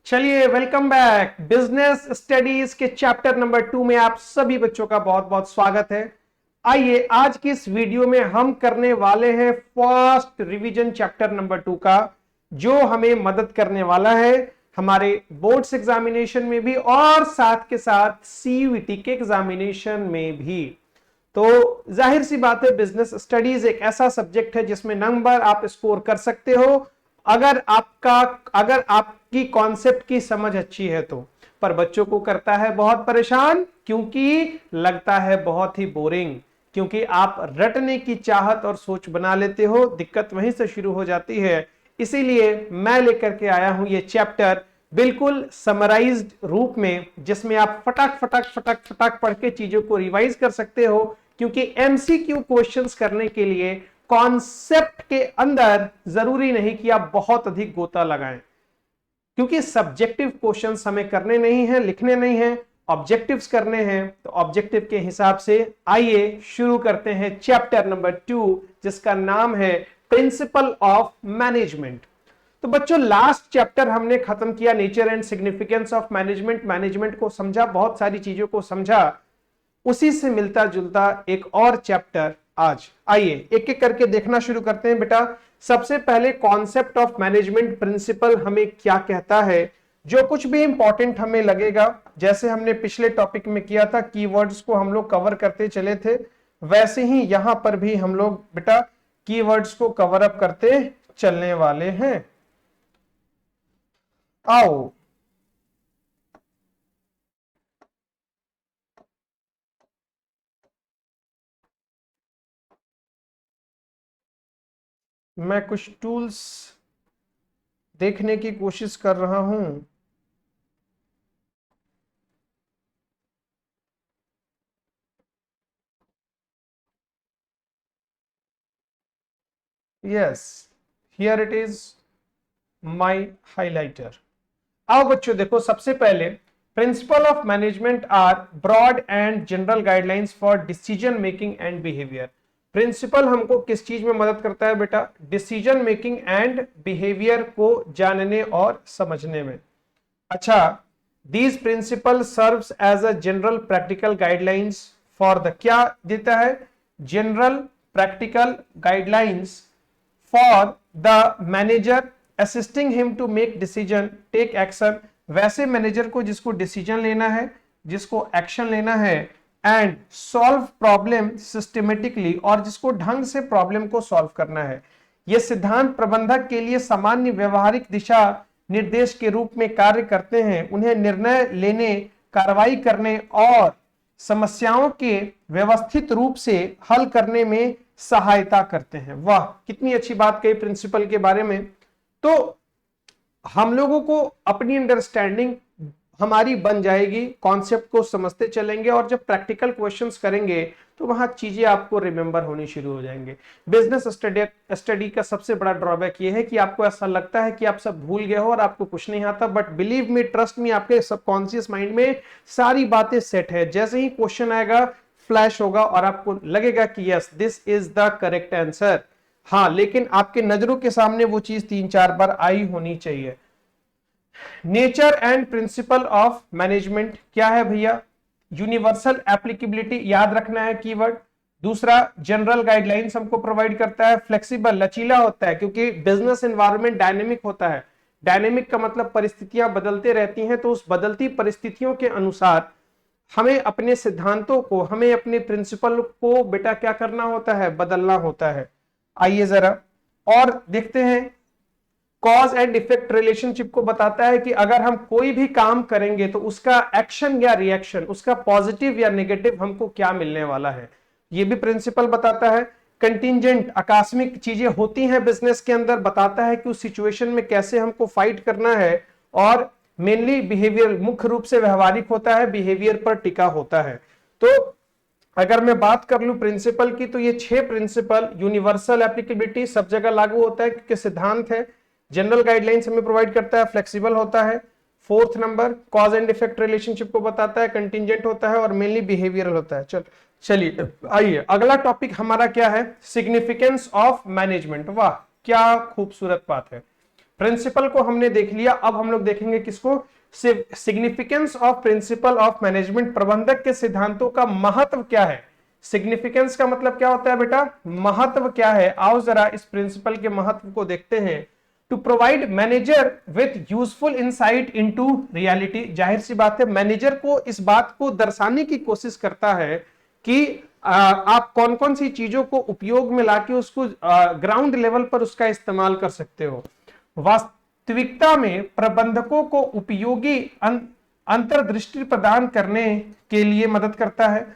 चलिए welcome back. Business studies के chapter number 2 में आप सभी बच्चों का बहुत बहुत स्वागत है। आइए आज की इस वीडियो में हम करने वाले हैं फर्स्ट रिवीजन चैप्टर नंबर 2 का, जो हमें मदद करने वाला है हमारे बोर्ड्स एग्जामिनेशन में भी और साथ के साथ सीयूईटी के एग्जामिनेशन में भी। तो जाहिर सी बात है, बिजनेस स्टडीज एक ऐसा सब्जेक्ट है जिसमें नंबर आप स्कोर कर सकते हो अगर आपकी कॉन्सेप्ट की समझ अच्छी है तो। पर बच्चों को करता है बहुत परेशान, क्योंकि लगता है बहुत ही बोरिंग, क्योंकि आप रटने की चाहत और सोच बना लेते हो। दिक्कत वहीं से शुरू हो जाती है। इसीलिए मैं लेकर के आया हूं ये चैप्टर बिल्कुल समराइज्ड रूप में, जिसमें आप फटाक फटाक फटाक फटाक पढ़ के चीजों को रिवाइज कर सकते हो। क्योंकि एमसीक्यू क्वेश्चंस करने के लिए कॉन्सेप्ट के अंदर जरूरी नहीं कि आप बहुत अधिक गोता लगाएं, क्योंकि सब्जेक्टिव क्वेश्चंस हमें करने नहीं है, लिखने नहीं है, ऑब्जेक्टिव्स करने हैं। तो ऑब्जेक्टिव के हिसाब से आइए शुरू करते हैं चैप्टर नंबर 2, जिसका नाम है प्रिंसिपल ऑफ मैनेजमेंट। तो बच्चों, लास्ट चैप्टर हमने खत्म किया nature and significance of management. Management को समझा, बहुत सारी चीजों को समझा। उसी से मिलता जुलता एक और चैप्टर आज आइए एक एक करके देखना शुरू करते हैं। बेटा, सबसे पहले कॉन्सेप्ट ऑफ मैनेजमेंट प्रिंसिपल हमें क्या कहता है। जो कुछ भी इंपॉर्टेंट हमें लगेगा, जैसे हमने पिछले टॉपिक में किया था, कीवर्ड्स को हम लोग कवर करते चले थे, वैसे ही यहां पर भी हम लोग बेटा कीवर्ड्स को कवर अप करते चलने वाले हैं। आओ मैं कुछ टूल्स देखने की कोशिश कर रहा हूं। Yes, here it is my highlighter. आओ बच्चों देखो, सबसे पहले principle of management are broad and general guidelines for decision making and behaviour. Principle हमको किस चीज में मदद करता है बेटा? डिसीजन मेकिंग एंड बिहेवियर को जानने और समझने में। अच्छा, these principle serves as a general practical guidelines for the, क्या देता है? General practical guidelines for the manager, assisting him to make decision, take action. वैसे मैनेजर को जिसको डिसीजन लेना है, जिसको एक्शन लेना है, एंड सॉल्व प्रॉब्लम सिस्टमेटिकली, और जिसको ढंग से प्रॉब्लम को सॉल्व करना है। ये सिद्धांत प्रबंधक के लिए सामान्य व्यवहारिक दिशा निर्देश के रूप में कार्य करते हैं। उन्हें निर्णय लेने, कार्रवाई करने और समस्याओं के व्यवस्थित रूप से हल करने में सहायता करते हैं। वाह, कितनी अच्छी बात कही प्रिंसिपल के बारे में। तो हम लोगों को अपनी अंडरस्टैंडिंग हमारी बन जाएगी, कॉन्सेप्ट को समझते चलेंगे, और जब प्रैक्टिकल क्वेश्चंस करेंगे तो वहां चीजें आपको रिमेंबर होनी शुरू हो जाएंगे। बिजनेस स्टडी का सबसे बड़ा ड्रॉबैक ये है कि आपको ऐसा लगता है कि आप सब भूल गए हो और आपको कुछ नहीं आता, but believe me, trust me, आपके सबकॉन्शियस माइंड में सारी बातें सेट है। जैसे ही क्वेश्चन आएगा, फ्लैश होगा और आपको लगेगा कि yes, this is the correct answer. हाँ, लेकिन आपके नजरों के सामने वो चीज 3-4 बार आई होनी चाहिए। Nature and principal of management क्या है भैया? यूनिवर्सल एप्लीकेबिलिटी, याद रखना है कीवर्ड। दूसरा, जनरल गाइडलाइंस हमको प्रोवाइड करता है। फ्लेक्सिबल, लचीला होता है, क्योंकि बिजनेस एनवायरनमेंट डायनेमिक होता है। डायनेमिक का मतलब परिस्थितियां बदलते रहती हैं, तो उस बदलती परिस्थितियों के अनुसार हमें अपने सिद्धांतों को, हमें अपने प्रिंसिपल को बेटा क्या करना होता है? बदलना होता है। आइए जरा और देखते हैं। कॉज एंड इफेक्ट रिलेशनशिप को बताता है कि अगर हम कोई भी काम करेंगे तो उसका एक्शन या रिएक्शन, उसका पॉजिटिव या नेगेटिव हमको क्या मिलने वाला है, ये भी प्रिंसिपल बताता है। कंटिंजेंट, आकस्मिक चीजें होती हैं बिजनेस के अंदर, बताता है कि उस सिचुएशन में कैसे हमको फाइट करना है। और मेनली बिहेवियर, मुख्य रूप से व्यवहारिक होता है, बिहेवियर पर टिका होता है। तो अगर मैं बात कर लूं प्रिंसिपल की, तो ये 6 प्रिंसिपल, यूनिवर्सल एप्लीकेबिलिटी, सब जगह लागू होता है क्योंकि सिद्धांत है। जनरल गाइडलाइंस हमें प्रोवाइड करता है, फ्लेक्सिबल होता है। 4th number, cause and effect relationship को बताता है, कंटिंजेंट होता है और मेनली बिहेवियरल होता है। चलिए आइए, अगला टॉपिक हमारा क्या है? Significance of management. वाह, क्या खूबसूरत बात है। प्रिंसिपल को हमने देख लिया, अब हम लोग देखेंगे किसको, significance of principal of management, प्रबंधक के सिद्धांतों का महत्व क्या है। सिग्निफिकेंस का मतलब क्या होता है बेटा, महत्व क्या है। आओ जरा इस प्रिंसिपल के महत्व को देखते हैं। To provide manager with useful insight into reality, जाहिर सी बात है मैनेजर को इस बात को दर्शाने की कोशिश करता है कि आप कौन कौन सी चीजों को उपयोग में लाके उसको ग्राउंड लेवल पर उसका इस्तेमाल कर सकते हो। वास्तविकता में प्रबंधकों को उपयोगी अंतर्दृष्टि प्रदान करने के लिए मदद करता है।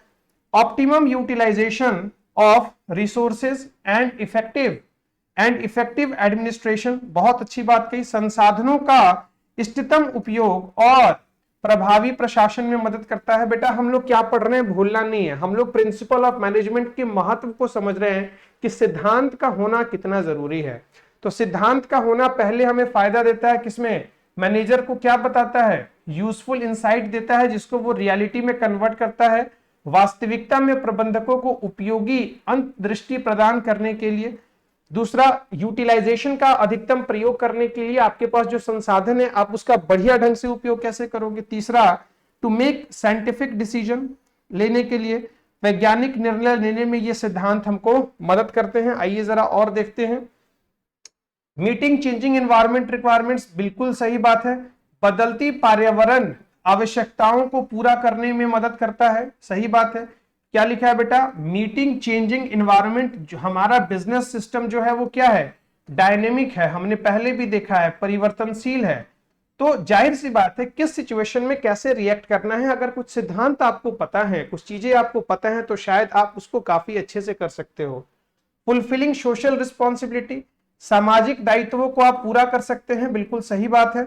Optimum utilisation of resources and effective administration, बहुत अच्छी बात कही, संसाधनों का इष्टतम उपयोग और प्रभावी प्रशासन में मदद करता है। बेटा हम लोग क्या पढ़ रहे हैं, भूलना नहीं है, हम लोग प्रिंसिपल ऑफ मैनेजमेंट के महत्व को समझ रहे हैं कि सिद्धांत का होना कितना जरूरी है। तो सिद्धांत का होना पहले हमें फायदा देता है किसमें, मैनेजर को क्या बताता है, यूजफुल इंसाइट देता है जिसको वो रियलिटी में कन्वर्ट करता है। वास्तविकता में प्रबंधकों को उपयोगी अंतर्दृष्टि प्रदान करने के लिए। दूसरा, यूटिलाइजेशन का अधिकतम प्रयोग करने के लिए आपके पास जो संसाधन है आप उसका बढ़िया ढंग से उपयोग कैसे करोगे। तीसरा, टू मेक साइंटिफिक डिसीजन, लेने के लिए वैज्ञानिक निर्णय लेने में ये सिद्धांत हमको मदद करते हैं। आइए जरा और देखते हैं। मीटिंग चेंजिंग एनवायरमेंट रिक्वायरमेंट्स, बिल्कुल सही बात है, बदलती पर्यावरण आवश्यकताओं को पूरा करने में मदद करता है, सही बात है। क्या लिखा है बेटा, मीटिंग चेंजिंग एनवायरनमेंट, जो हमारा बिजनेस सिस्टम जो है वो क्या है, डायनेमिक है, हमने पहले भी देखा है, परिवर्तनशील है। तो जाहिर सी बात है किस सिचुएशन में कैसे रिएक्ट करना है, अगर कुछ सिद्धांत आपको पता है, कुछ चीजें आपको पता है तो शायद आप उसको काफी अच्छे से कर सकते हो। फुलफिलिंग सोशल रिस्पॉन्सिबिलिटी, सामाजिक दायित्वों को आप पूरा कर सकते हैं, बिल्कुल सही बात है।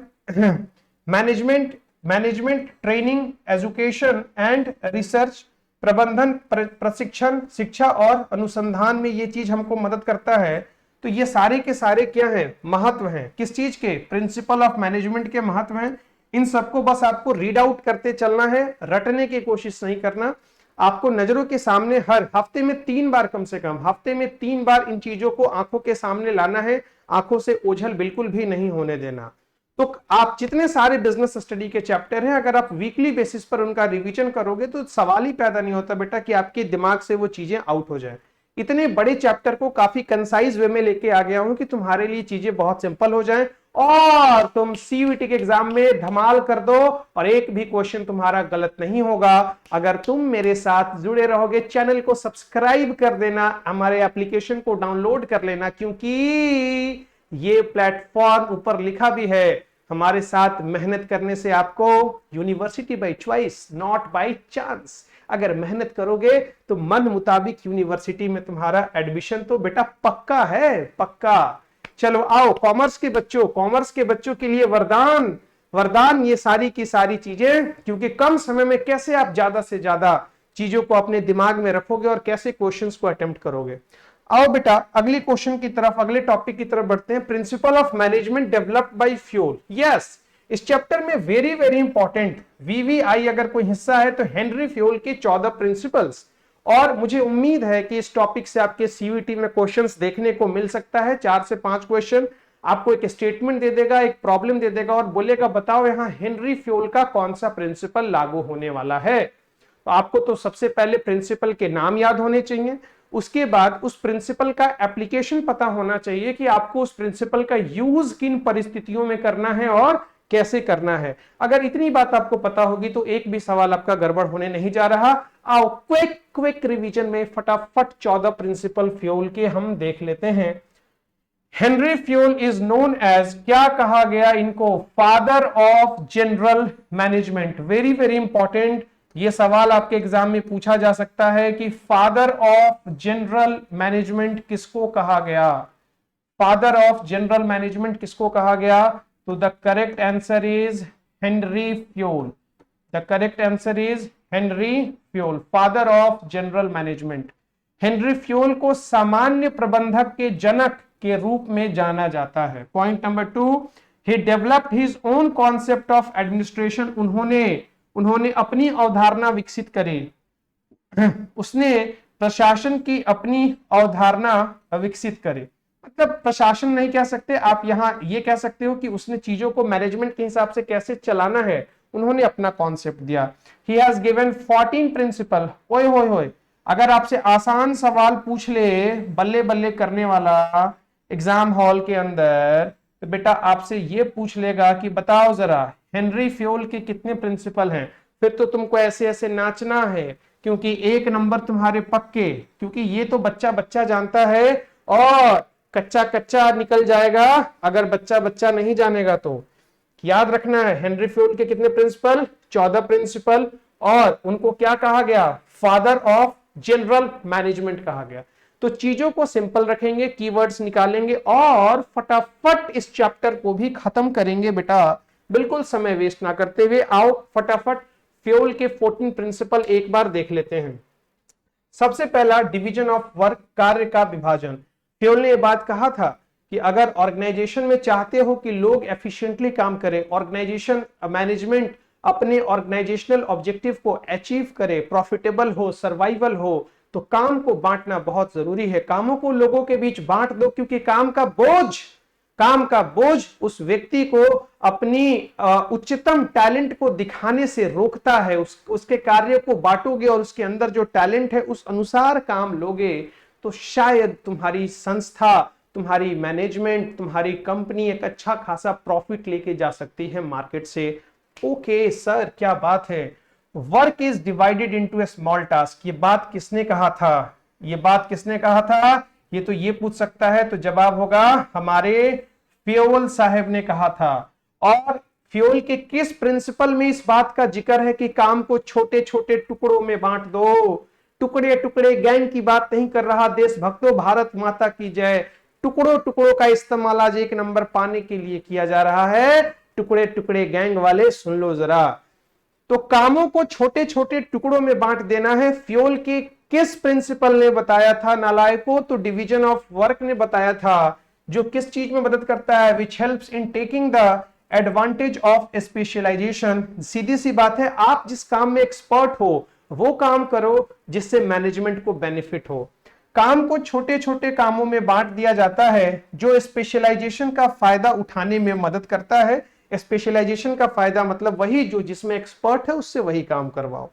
Management training, education and research, प्रबंधन प्रशिक्षण, शिक्षा और अनुसंधान में ये चीज हमको मदद करता है। तो ये सारे के सारे क्या हैं, महत्व हैं, किस चीज के, प्रिंसिपल ऑफ मैनेजमेंट के महत्व हैं। इन सबको बस आपको रीड आउट करते चलना है, रटने की कोशिश नहीं करना। आपको नजरों के सामने हर हफ्ते में 3 बार, कम से कम हफ्ते में 3 बार इन चीजों को आंखों के सामने लाना है, आंखों से ओझल बिल्कुल भी नहीं होने देना। तो आप जितने सारे बिजनेस स्टडी के चैप्टर हैं, अगर आप वीकली बेसिस पर उनका रिवीजन करोगे तो सवाल ही पैदा नहीं होता बेटा कि आपके दिमाग से वो चीजें आउट हो जाए। इतने बड़े चैप्टर को काफी कंसाइज वे में लेके आ गया हूं कि तुम्हारे लिए चीजें बहुत सिंपल हो जाएं और तुम सीयूईटी के एग्जाम में धमाल कर दो और एक भी क्वेश्चन तुम्हारा गलत नहीं होगा। अगर तुम मेरे साथ जुड़े रहोगे, चैनल को सब्सक्राइब कर देना, हमारे एप्लीकेशन को डाउनलोड कर लेना, क्योंकि ये प्लेटफॉर्म ऊपर लिखा भी है, हमारे साथ मेहनत करने से आपको university by choice, not by chance. अगर मेहनत करोगे तो मन मुताबिक यूनिवर्सिटी में तुम्हारा एडमिशन तो बेटा पक्का है, पक्का। चलो आओ, कॉमर्स के बच्चों के लिए वरदान ये सारी की सारी चीजें, क्योंकि कम समय में कैसे आप ज्यादा से ज्यादा चीजों को अपने दिमाग में रखोगे और कैसे क्वेश्चंस को अटेम्प्ट करोगे। आओ बेटा अगले क्वेश्चन की तरफ, अगले टॉपिक की तरफ बढ़ते हैं। Principal of management developed by fuel. Yes, इस चैप्टर में वेरी वेरी इंपॉर्टेंट वीवीआई अगर कोई हिस्सा है तो हेनरी फ्यूल के 14 प्रिंसिपल्स, और मुझे उम्मीद है कि इस टॉपिक से आपके सीयूईटी में क्वेश्चंस देखने को मिल सकता है। 4 से 5 क्वेश्चन आपको एक स्टेटमेंट दे देगा, एक प्रॉब्लम दे देगा और बोलेगा बताओ यहां हेनरी फ्यूल का कौन सा प्रिंसिपल लागू होने वाला है। तो आपको तो सबसे पहले प्रिंसिपल के नाम याद होने चाहिए, उसके बाद उस प्रिंसिपल का एप्लीकेशन पता होना चाहिए कि आपको उस प्रिंसिपल का यूज किन परिस्थितियों में करना है और कैसे करना है। अगर इतनी बात आपको पता होगी तो एक भी सवाल आपका गड़बड़ होने नहीं जा रहा। आओ क्विक रिवीजन में फटाफट 14 प्रिंसिपल फ्यूल के हम देख लेते हैं। Henri Fayol is known as, क्या कहा गया इनको, father of general management. Very very important, ये सवाल आपके एग्जाम में पूछा जा सकता है कि फादर ऑफ जनरल मैनेजमेंट किसको कहा गया, फादर ऑफ जनरल मैनेजमेंट किसको कहा गया। तो the correct answer is Henry fuel. The correct answer is Henry fuel, father of general management. Henry fuel को सामान्य प्रबंधक के जनक के रूप में जाना जाता है। Point number 2, he developed his own concept of administration. उन्होंने अपनी अवधारणा विकसित करी, उसने प्रशासन की अपनी अवधारणा विकसित करे। मतलब प्रशासन नहीं कह सकते आप, यहाँ ये कह सकते हो कि उसने चीजों को मैनेजमेंट के हिसाब से कैसे चलाना है, उन्होंने अपना कॉन्सेप्ट दिया। He has given 14 principle. ओए होए होए, अगर आपसे आसान सवाल पूछ ले बल्ले बल्ले करने वाला एग्जाम हॉल के अंदर, तो बेटा आपसे ये पूछ लेगा कि बताओ जरा हेनरी फ्योल के कितने प्रिंसिपल हैं, फिर तो तुमको ऐसे ऐसे नाचना है, क्योंकि 1 नंबर तुम्हारे पक्के, क्योंकि ये तो बच्चा बच्चा जानता है और कच्चा कच्चा निकल जाएगा अगर बच्चा बच्चा नहीं जानेगा तो। याद रखना है हेनरी फ्योल के कितने प्रिंसिपल, 14 प्रिंसिपल, और उनको क्या कहा गया, फादर ऑफ जनरल मैनेजमेंट कहा गया। तो चीजों को सिंपल रखेंगे, कीवर्ड्स निकालेंगे और फटाफट इस चैप्टर को भी खत्म करेंगे बेटा, बिल्कुल समय वेस्ट ना करते हुए। आओ फटाफट फ्योल के 14 प्रिंसिपल एक बार देख लेते हैं। सबसे पहला डिवीजन ऑफ वर्क, कार्य का विभाजन। फ्योल ने यह बात कहा था कि अगर ऑर्गेनाइजेशन में चाहते हो कि लोग एफिशिएंटली काम करें, ऑर्गेनाइजेशन मैनेजमेंट अपने ऑर्गेनाइजेशनल ऑब्जेक्टिव को अचीव करे, प्रॉफिटेबल हो, सर्वाइवल हो, तो काम को बांटना बहुत जरूरी है। कामों को लोगों के बीच बांट दो, क्योंकि काम का बोझ उस व्यक्ति को अपनी उच्चतम टैलेंट को दिखाने से रोकता है। उसके कार्य को बांटोगे और उसके अंदर जो टैलेंट है उस अनुसार काम लोगे, तो शायद तुम्हारी संस्था, तुम्हारी मैनेजमेंट, तुम्हारी कंपनी एक अच्छा खासा प्रॉफिट लेके जा सकती है मार्केट से। ओके सर, क्या बात है। Work is divided into A small task, ये बात किसने कहा था, ये बात किसने कहा था, ये तो ये पूछ सकता है, तो जवाब होगा हमारे फ्योल साहब ने कहा था। और फ्योल के किस प्रिंसिपल में इस बात का जिक्र है कि काम को छोटे छोटे टुकड़ों में बांट दो। टुकड़े टुकड़े गैंग की बात नहीं कर रहा, देशभक्तों भारत माता की जय। टुकड़ों टुकड़ों का इस्तेमाल आज 1 नंबर पाने के लिए किया जा रहा है। टुकड़े टुकड़े गैंग वाले सुन लो जरा। तो कामों को छोटे छोटे टुकड़ों में बांट देना है, फ्योल के किस प्रिंसिपल ने बताया था नालायकों, तो डिवीजन ऑफ वर्क ने बताया था, जो किस चीज में मदद करता है, which helps in taking the advantage of specialisation. सीधी सी बात है, आप जिस काम में एक्सपर्ट हो वो काम करो जिससे मैनेजमेंट को बेनिफिट हो। काम को छोटे छोटे कामों में बांट दिया जाता है जो स्पेशलाइजेशन का फायदा उठाने में मदद करता है। स्पेशलाइजेशन का फायदा मतलब वही जो जिसमें एक्सपर्ट है उससे वही काम करवाओ।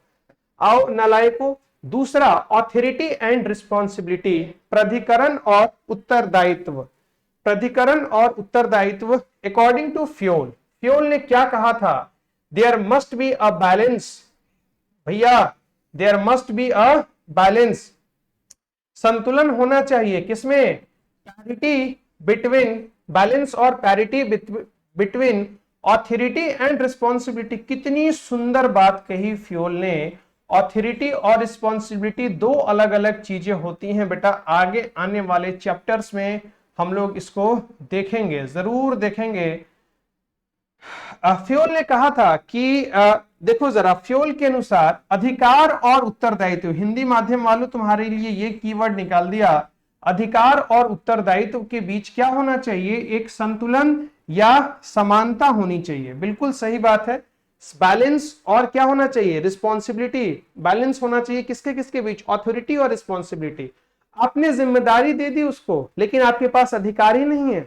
आओ नालायकों, दूसरा ऑथोरिटी एंड रिस्पॉन्सिबिलिटी, प्राधिकरण और उत्तरदायित्व। प्राधिकरण और उत्तरदायित्व अकॉर्डिंग टू फ्योल, फ्योल ने क्या कहा था, there must be a balance. भैया there must be a balance, संतुलन होना चाहिए किसमें, पैरिटी बिटवीन, बैलेंस और parity between authority and responsibility. कितनी सुंदर बात कही फ्योल ने। ऑथोरिटी और रिस्पॉन्सिबिलिटी दो अलग अलग चीजें होती हैं बेटा, आगे आने वाले चैप्टर्स में हम लोग इसको देखेंगे, जरूर देखेंगे। फ्योल ने कहा था कि देखो जरा, फ्योल के अनुसार अधिकार और उत्तरदायित्व, हिंदी माध्यम वालों तुम्हारे लिए ये कीवर्ड निकाल दिया, अधिकार और उत्तरदायित्व के बीच क्या होना चाहिए, एक संतुलन या समानता होनी चाहिए। बिल्कुल सही बात है। बैलेंस और क्या होना चाहिए, रिस्पॉन्सिबिलिटी, बैलेंस होना चाहिए किसके किसके बीच, अथॉरिटी और रिस्पॉन्सिबिलिटी। आपने जिम्मेदारी दे दी उसको, लेकिन आपके पास अधिकार ही नहीं है।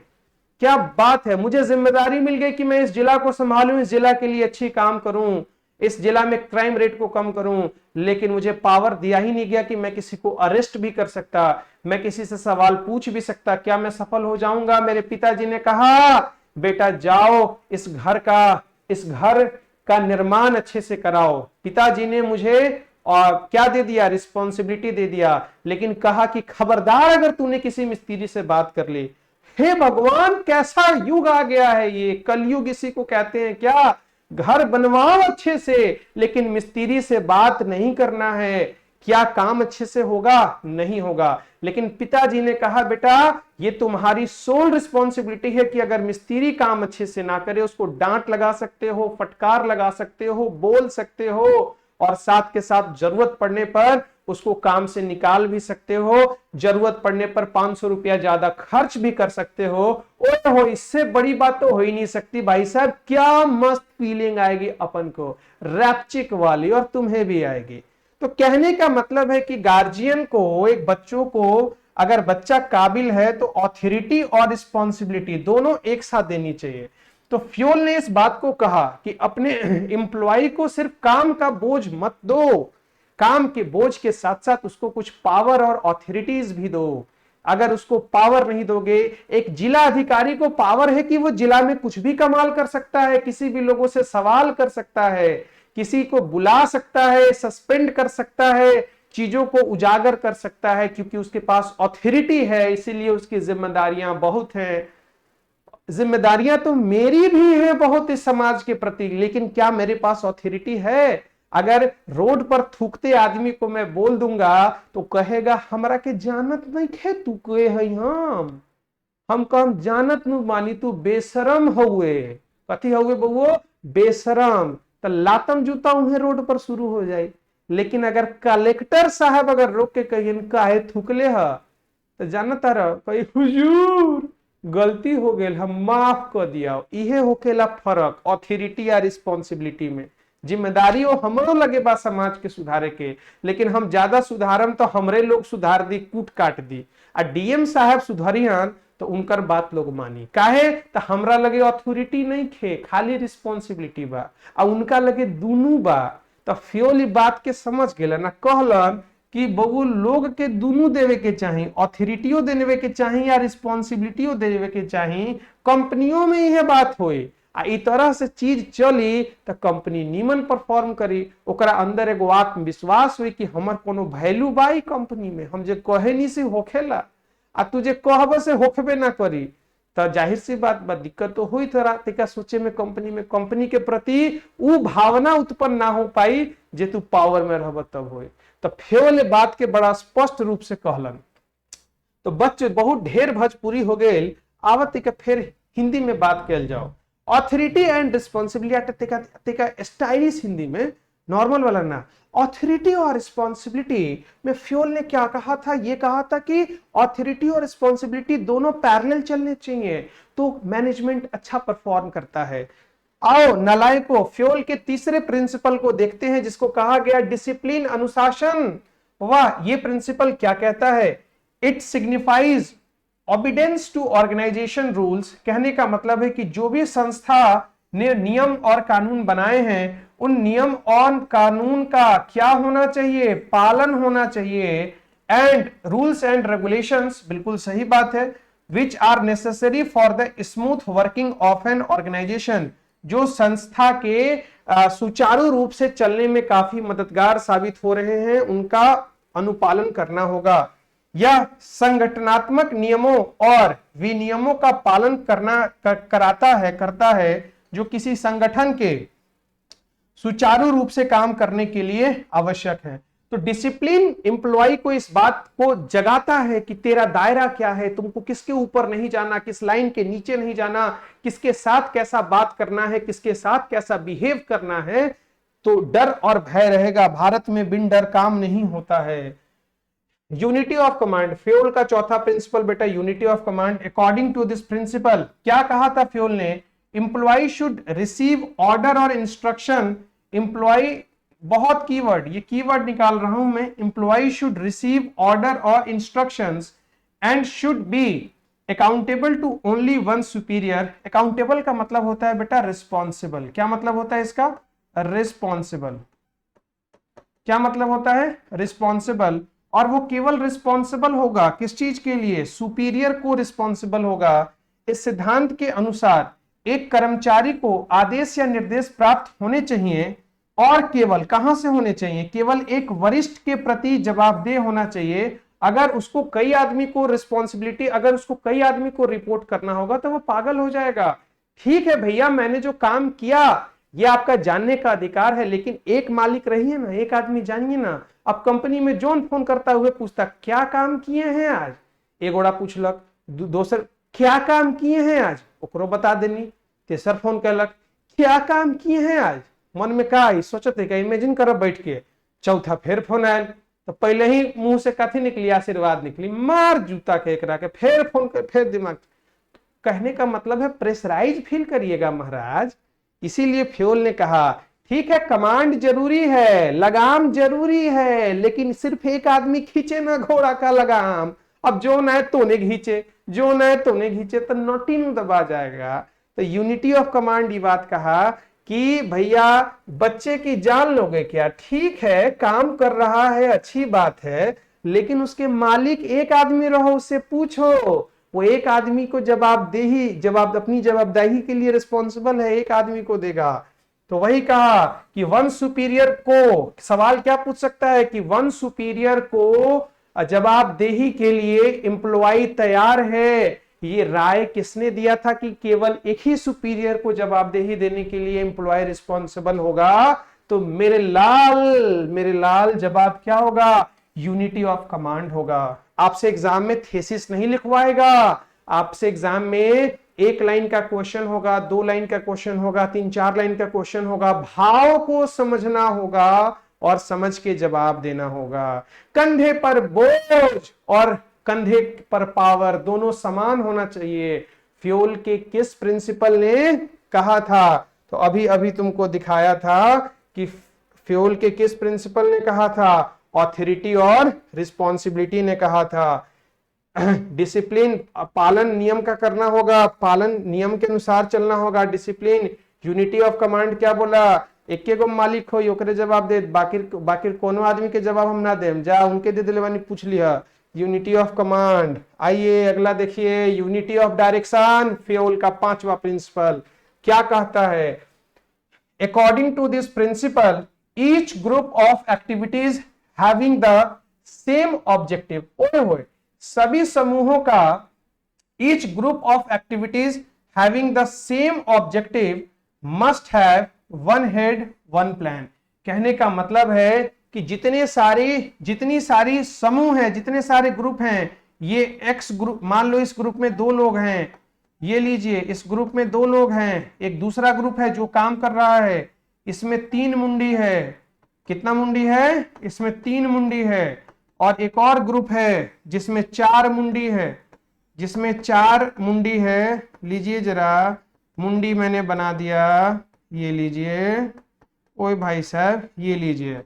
क्या बात है, मुझे जिम्मेदारी मिल गई कि मैं इस जिला को संभालूं, इस जिला के लिए अच्छी काम करूं, इस जिला में क्राइम रेट को कम करूं, लेकिन मुझे पावर दिया ही नहीं गया कि मैं किसी को अरेस्ट भी कर सकता, मैं किसी से सवाल पूछ भी सकता। क्या मैं सफल हो जाऊंगा। मेरे पिताजी ने कहा बेटा जाओ इस घर का निर्माण अच्छे से कराओ। पिताजी ने मुझे और क्या दे दिया, रिस्पॉन्सिबिलिटी दे दिया, लेकिन कहा कि खबरदार अगर तूने किसी मिस्त्री से बात कर ली। हे भगवान, कैसा युग आ गया है ये, कलयुग इसी को कहते हैं। क्या, घर बनवाओ अच्छे से, लेकिन मिस्त्री से बात नहीं करना है। क्या काम अच्छे से होगा, नहीं होगा। लेकिन पिताजी ने कहा बेटा ये तुम्हारी सोल रिस्पॉन्सिबिलिटी है कि अगर मिस्त्री काम अच्छे से ना करे, उसको डांट लगा सकते हो, फटकार लगा सकते हो, बोल सकते हो, और साथ के साथ जरूरत पड़ने पर उसको काम से निकाल भी सकते हो, जरूरत पड़ने पर 500 रुपया ज्यादा खर्च भी कर सकते हो। ओए हो, इससे बड़ी बात तो हो ही नहीं सकती भाई साहब। क्या मस्त फीलिंग आएगी अपन को, रैप्चिक वाली, और तुम्हें भी आएगी। तो कहने का मतलब है कि गार्जियन को एक बच्चों को अगर बच्चा काबिल है तो ऑथोरिटी और रिस्पॉन्सिबिलिटी दोनों एक साथ देनी चाहिए। तो फ्योल ने इस बात को कहा कि अपने एम्प्लॉय को सिर्फ काम का बोझ मत दो, काम के बोझ के साथ साथ उसको कुछ पावर और ऑथोरिटीज भी दो। अगर उसको पावर नहीं दोगे, एक जिला अधिकारी को पावर है कि वो जिला में कुछ भी कमाल कर सकता है, किसी भी लोगों से सवाल कर सकता है, किसी को बुला सकता है, सस्पेंड कर सकता है, चीजों को उजागर कर सकता है, क्योंकि उसके पास ऑथोरिटी है, इसीलिए उसकी जिम्मेदारियां बहुत हैं। जिम्मेदारियां तो मेरी भी हैं बहुत इस समाज के प्रति, लेकिन क्या मेरे पास ऑथोरिटी है? अगर रोड पर थूकते आदमी को मैं बोल दूंगा तो कहेगा हमरा के जानत नहीं खे तू के है, हम कम जानत नु मानी, तू बेशरम हुए। कथी हुए बउओ? बेशरम। तो लातम जूता उन्हें रोड पर शुरू हो जाए। लेकिन अगर कलेक्टर साहब अगर रोक के कहिए काहे थूकले है, तो जानता रह कही हुजूर गलती हो गई, हम माफ कर दिया। इहे होकेला फर्क ऑथोरिटी या रिस्पॉन्सिबिलिटी में। जिम्मेदारी हमरो लगे बा समाज के सुधारे के, लेकिन हम ज्यादा सुधारम तो हमरे लोग सुधार दी, कूट काट दी। आ डीएम साहब सुधारियन तो उनकर बात लोग मानी, काहे? तो हमरा लगे अथॉरिटी नहीं खे, खाली रिस्पॉन्सिबिलिटी बा, आ उनका लगे दोनों बा। तो फ्योल बात के समझ गेलन ना, कहलन कि बबू लोग के दोनों देवे के चाहिए, अथॉरिटियो देवे के चाहिए या रिस्पॉन्सिबिलिटियो देवे के चाहिए। कंपनियों में यह बात होई आ इ तरह से चीज चली तो कंपनी नीमन परफॉर्म करी, ओकरा अंदर एगो आत्मविश्वास हुई कि हमर कोनो वैल्यू बा इ कंपनी में, हम जे कहे नहीं से होखेला, आ तुझे कहब से होखबे ना करी, तो जाहिर सी बात बा दिक्कत तो हुई। तेरा सोचे में कंपनी के प्रति वो भावना उत्पन्न ना हो पाई जे तू पावर में रहब तब होई। तो फ्योल बात के बड़ा स्पष्ट रूप से कहलन। तो बच्चे बहुत ढेर भोजपुरी हो गए, आवत के फिर हिंदी में बात कल जाओ। ऑथोरिटी एंड रिस्पॉन्सिबिलिटी तेका स्टाइलिश हिंदी में, नॉर्मल वाला ना। ऑथोरिटी और रिस्पॉन्सिबिलिटी में फ्योल ने क्या कहा था? ये कहा था कि ऑथोरिटी और रिस्पॉन्सिबिलिटी दोनों पैरेलल चलने चाहिए तो मैनेजमेंट अच्छा परफॉर्म करता है। आओ नालायकों, फ्योल के तीसरे प्रिंसिपल को देखते हैं जिसको कहा गया डिसिप्लिन, अनुशासन। वाह, ये प्रिंसिपल क्या कहता है? It signifies obedience to organisation rules. कहने का मतलब है कि जो भी संस्था ने नियम और कानून बनाए हैं, उन नियम और कानून का क्या होना चाहिए? पालन होना चाहिए। एंड रूल्स एंड रेगुलेशंस, बिल्कुल सही बात है, which are necessary for the smooth working of an organisation, जो संस्था के सुचारू रूप से चलने में काफी मददगार साबित हो रहे हैं, उनका अनुपालन करना होगा। यह संगठनात्मक नियमों और विनियमों का पालन करता है जो किसी संगठन के सुचारू रूप से काम करने के लिए आवश्यक है। तो डिसिप्लिन एम्प्लॉय को इस बात को जगाता है कि तेरा दायरा क्या है, तुमको किसके ऊपर नहीं जाना, किस लाइन के नीचे नहीं जाना, किसके साथ कैसा बात करना है, किसके साथ कैसा बिहेव करना है। तो डर और भय रहेगा, भारत में बिन डर काम नहीं होता है। यूनिटी ऑफ कमांड, फ्योल का चौथा प्रिंसिपल बेटा unity of command. According to this principle क्या कहा था फ्योल ने? एम्प्लॉय शुड रिसीव ऑर्डर और इंस्ट्रक्शन। एम्प्लॉय, बहुत कीवर्ड, ये कीवर्ड निकाल रहा हूं मैं। एम्प्लॉय शुड रिसीव ऑर्डर और instructions and should be accountable to only one superior. Accountable का मतलब होता है बेटा रिस्पॉन्सिबल। क्या मतलब होता है इसका? रिस्पॉन्सिबल। क्या मतलब होता है? रिस्पॉन्सिबल। और वो केवल रिस्पॉन्सिबल होगा किस चीज के लिए? सुपीरियर को रिस्पॉन्सिबल होगा। इस सिद्धांत के अनुसार एक कर्मचारी को आदेश या निर्देश प्राप्त होने चाहिए, और केवल कहां से होने चाहिए? केवल एक वरिष्ठ के प्रति जवाबदेह होना चाहिए। अगर उसको कई आदमी को रिस्पॉन्सिबिलिटी, अगर उसको कई आदमी को रिपोर्ट करना होगा तो वो पागल हो जाएगा। ठीक है भैया, मैंने जो काम किया ये आपका जानने का अधिकार है, लेकिन एक मालिक रहिए ना, एक आदमी जानिए ना। अब कंपनी में जोन फोन करता हुए पूछता क्या काम किए हैं आज, एक गोड़ा पूछलक, दोसर क्या काम किए हैं आज, ओकरो बता देनी। तेसर फोन कैलक क्या काम किए हैं आज, मन में का सोचते का इमेजिन करब बैठ के। चौथा फिर फोन आयल तो पहले ही मुंह से कथी निकली? आशीर्वाद निकली। मार जूता के एकरा के, फिर फोन कर, फिर दिमाग। कहने का मतलब है प्रेशराइज फील करिएगा महाराज। इसीलिए फ्योल ने कहा ठीक है कमांड जरूरी है, लगाम जरूरी है, लेकिन सिर्फ एक आदमी खींचे ना घोड़ा का लगाम अब जो न है तोने खींचे, जो न है तोने खींचे, तो नोटी नु दबा जाएगा। तो यूनिटी ऑफ कमांड ये बात कहा कि भैया बच्चे की जान लोगे क्या, ठीक है काम कर रहा है अच्छी बात है, लेकिन उसके मालिक एक आदमी रहो, उससे पूछो, वो एक आदमी को जवाबदेही, अपनी जवाबदेही के लिए रिस्पॉन्सिबल है, एक आदमी को देगा। तो वही कहा कि वन सुपीरियर को, सवाल क्या पूछ सकता है कि वन सुपीरियर को जवाबदेही के लिए एम्प्लॉय तैयार है। ये राय किसने दिया था कि केवल एक ही सुपीरियर को जवाबदेही देने के लिए एम्प्लॉय रिस्पॉन्सिबल होगा? तो मेरे लाल जवाब क्या होगा? यूनिटी ऑफ कमांड होगा। आपसे एग्जाम में थेसिस नहीं लिखवाएगा, आपसे एग्जाम में एक लाइन का क्वेश्चन होगा, 2 लाइन का क्वेश्चन होगा, 3-4 लाइन का क्वेश्चन होगा। भाव को समझना होगा और समझ के जवाब देना होगा। कंधे पर बोझ और कंधे पर पावर दोनों समान होना चाहिए। फ्यूल के किस प्रिंसिपल ने कहा था? तो अभी तुमको दिखाया था कि फ्यूल के किस प्रिंसिपल ने कहा था? ऑथोरिटी और रिस्पॉन्सिबिलिटी ने कहा था। डिसिप्लिन, पालन नियम का करना होगा, पालन नियम के अनुसार चलना होगा, डिसिप्लिन। यूनिटी ऑफ कमांड क्या बोला? एके गो मालिक हो ओकरे जवाब दे, बाकी कोनो आदमी के जवाब हम ना दे, जा उनके दे दिले बानी, पूछ लिया। Unity of command. आइए अगला देखिए, यूनिटी ऑफ डायरेक्शन, फ्यूल का 5वां प्रिंसिपल क्या कहता है? According to this principle each group of activities having the same objective, ओए होए, सभी समूहों का, each group of activities having the same objective must have one head one plan. कहने का मतलब है कि जितनी सारी समूह हैं, जितने सारे ग्रुप हैं, ये एक्स ग्रुप, मान लो इस ग्रुप में 2 लोग हैं, ये लीजिए इस ग्रुप में 2 लोग हैं, एक दूसरा ग्रुप है जो काम कर रहा है, इसमें 3 मुंडी है। कितना मुंडी है? इसमें 3 मुंडी है। और एक और ग्रुप है जिसमें 4 मुंडी है, लीजिए जरा, मुंडी मैंने बना दिया, ये लीजिए, ओए भाई साहब ये लीजिए,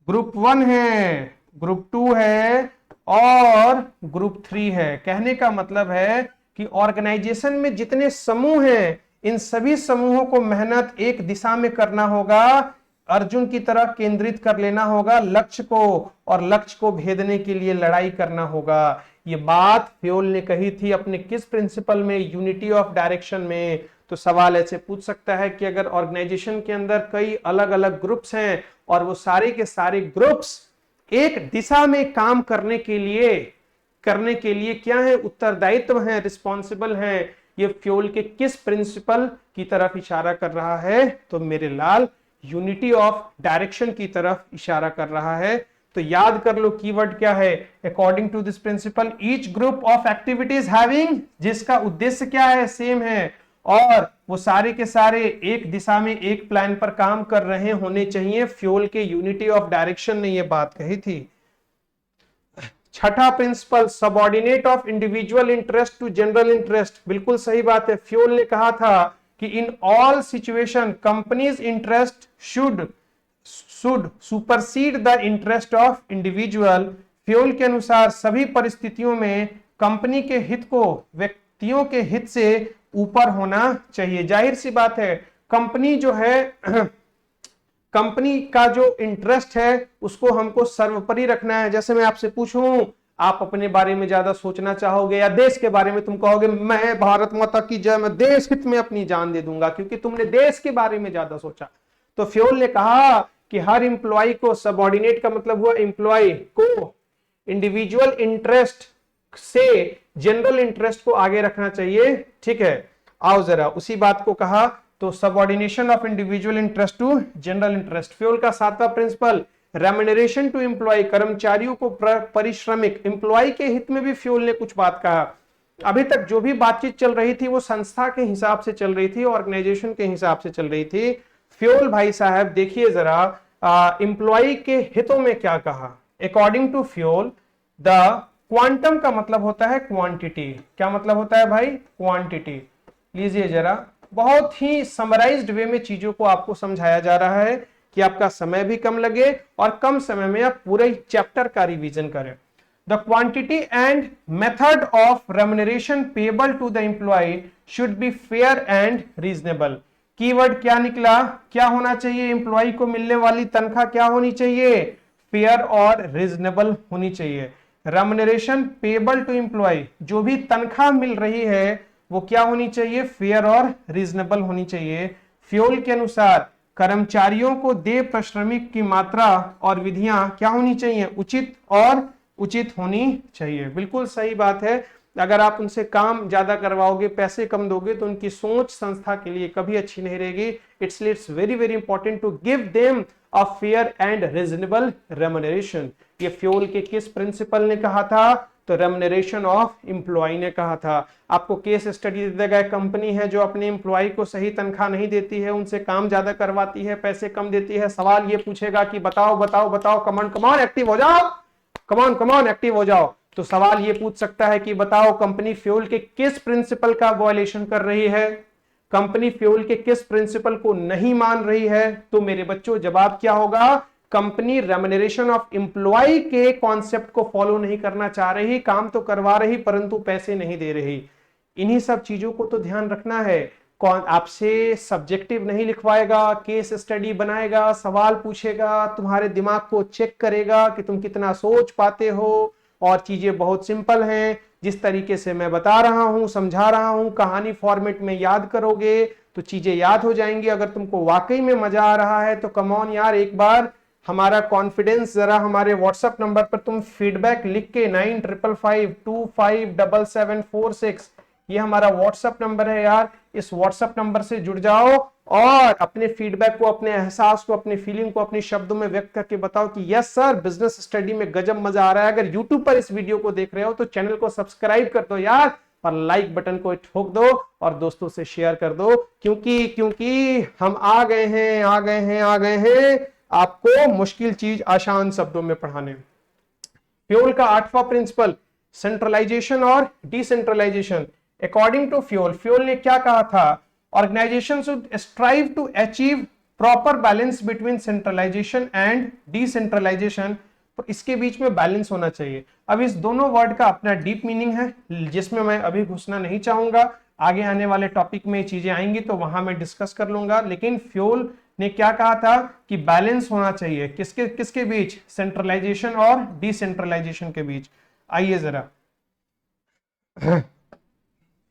ग्रुप 1 है, ग्रुप 2 है और ग्रुप 3 है। कहने का मतलब है कि ऑर्गेनाइजेशन में जितने समूह हैं, इन सभी समूहों को मेहनत एक दिशा में करना होगा, अर्जुन की तरह केंद्रित कर लेना होगा लक्ष्य को, और लक्ष्य को भेदने के लिए लड़ाई करना होगा। ये बात फ्यूल ने कही थी अपने किस प्रिंसिपल में? यूनिटी ऑफ डायरेक्शन में। तो सवाल ऐसे पूछ सकता है कि अगर ऑर्गेनाइजेशन के अंदर कई अलग अलग ग्रुप्स हैं और वो सारे के सारे ग्रुप्स एक दिशा में काम करने के लिए क्या है? उत्तरदायित्व है, रिस्पॉन्सिबल है। ये फ्यूल के किस प्रिंसिपल की तरफ इशारा कर रहा है? तो मेरे लाल यूनिटी ऑफ डायरेक्शन की तरफ इशारा कर रहा है। तो याद कर लो कीवर्ड क्या है? According to this principle each group of activities having, जिसका उद्देश्य क्या है? सेम है, और वो सारे के सारे एक दिशा में एक प्लान पर काम कर रहे होने चाहिए। फ्यूल के यूनिटी ऑफ डायरेक्शन ने ये बात कही थी। 6ठा principle, subordinate of individual interest to general interest. बिल्कुल सही बात है। फ्यूल ने कहा था कि in all situation companies interest should supersede the interest of individual. Fayol के अनुसार सभी परिस्थितियों में कंपनी के हित को व्यक्तियों के हित से ऊपर होना चाहिए। जाहिर सी बात है, कंपनी जो है कंपनी का जो इंटरेस्ट है उसको हमको सर्वोपरि रखना है। जैसे मैं आपसे पूछूं, आप अपने बारे में ज्यादा सोचना चाहोगे या देश के बारे में? तुम कहोगे मैं भारत माता की जय, मैं देश हित में अपनी जान दे दूंगा, क्योंकि तुमने देश के बारे में ज्यादा सोचा। तो फ्यूल ने कहा कि हर इंप्लॉय को, सबऑर्डिनेट का मतलब हुआ इंप्लॉय को, इंडिविजुअल इंटरेस्ट से जनरल इंटरेस्ट को आगे रखना चाहिए। ठीक है, आओ जरा उसी बात को कहा। तो subordination of individual interest to general interest. Fayol का 7वां प्रिंसिपल, रेम्युनरेशन टू एम्प्लॉय, कर्मचारियों को परिश्रमिक। एम्प्लॉय के हित में भी फ्यूल ने कुछ बात कहा। अभी तक जो भी बातचीत चल रही थी वो संस्था के हिसाब से चल रही थी, ऑर्गेनाइजेशन के हिसाब से चल रही थी। फ्यूल भाई साहब देखिए जरा, एम्प्लॉय के हितों में क्या कहा? According to Fayol the quantum का मतलब होता है क्वांटिटी। क्या मतलब होता है भाई? क्वांटिटी। लीजिए जरा, बहुत ही समराइज्ड वे में चीजों को आपको समझाया जा रहा है कि आपका समय भी कम लगे और कम समय में आप पूरे चैप्टर का रिवीजन करें। The quantity and method of remuneration payable to the employee should be fair and reasonable. Keyword क्या निकला, क्या होना चाहिए, एम्प्लॉय को मिलने वाली तनख्वाह क्या होनी चाहिए, फेयर और रीजनेबल होनी चाहिए। रेम्युनरेशन पेबल टू एम्प्लॉय, जो भी तनख्वाह मिल रही है वो क्या होनी चाहिए, फेयर और रीजनेबल होनी चाहिए। फ्यूल के अनुसार कर्मचारियों को देय पारिश्रमिक की मात्रा और विधियां क्या होनी चाहिए, उचित होनी चाहिए। बिल्कुल सही बात है। अगर आप उनसे काम ज्यादा करवाओगे, पैसे कम दोगे, तो उनकी सोच संस्था के लिए कभी अच्छी नहीं रहेगी। It's very very important to give them a fair and reasonable remuneration. ये फ्यूल के किस प्रिंसिपल ने कहा था, तो रेम्युनरेशन ऑफ एम्प्लॉय ने कहा था। आपको केस स्टडी दे देगा, कंपनी है जो अपने एम्प्लॉय को सही तनख्वाह नहीं देती है, उनसे काम ज्यादा करवाती है, पैसे कम देती है। सवाल ये पूछेगा कि बताओ बताओ बताओ, कमान एक्टिव हो जाओ, कमान एक्टिव हो जाओ। तो सवाल ये पूछ सकता है कि बताओ कंपनी फ्यूल के किस प्रिंसिपल का वायलेशन कर रही है, कंपनी फ्यूल के किस प्रिंसिपल को नहीं मान रही है। तो मेरे बच्चों जवाब क्या होगा, कंपनी रेम्युनरेशन ऑफ एम्प्लॉय के कॉन्सेप्ट को फॉलो नहीं करना चाह रही, काम तो करवा रही परंतु पैसे नहीं दे रही। इन्हीं सब चीजों को तो ध्यान रखना है। कौन आपसे सब्जेक्टिव नहीं लिखवाएगा, केस स्टडी बनाएगा, सवाल पूछेगा, तुम्हारे दिमाग को चेक करेगा कि तुम कितना सोच पाते हो। और चीजें बहुत सिंपल हैं, जिस तरीके से मैं बता रहा हूं, समझा रहा हूं, कहानी फॉर्मेट में याद करोगे तो चीजें याद हो जाएंगी। अगर तुमको वाकई में मजा आ रहा है तो कम ऑन यार, एक बार हमारा कॉन्फिडेंस जरा हमारे व्हाट्सएप नंबर पर तुम फीडबैक लिख के 9555257746, ये हमारा व्हाट्सएप नंबर है यार, इस व्हाट्सएप नंबर से जुड़ जाओ और अपने फीडबैक को, अपने एहसास को, अपनी फीलिंग को अपने शब्दों में व्यक्त करके बताओ कि यस सर, बिजनेस स्टडी में गजब मजा आ रहा है। अगर यूट्यूब पर इस वीडियो को देख रहे हो तो चैनल को सब्सक्राइब कर दो यार, और लाइक बटन को ठोक दो और दोस्तों से शेयर कर दो, क्योंकि हम आ गए हैं आपको मुश्किल चीज आसान शब्दों में पढ़ाने। फ्यूल का 8वां प्रिंसिपल, सेंट्रलाइजेशन और डिसेंट्रलाइजेशन। अकॉर्डिंग टू फ्यूल ने क्या कहा था, organisation should strive to achieve proper balance between centralisation and decentralisation. तो इसके बीच में बैलेंस होना चाहिए। अब इस दोनों वर्ड का अपना डीप मीनिंग है, जिसमें मैं अभी घुसना नहीं चाहूंगा। आगे आने वाले टॉपिक में चीजें आएंगी तो वहां मैं डिस्कस कर लूंगा। लेकिन फ्यूल ने क्या कहा था कि बैलेंस होना चाहिए, किसके किसके बीच, सेंट्रलाइजेशन और डिसेंट्रलाइजेशन के बीच। आइए जरा,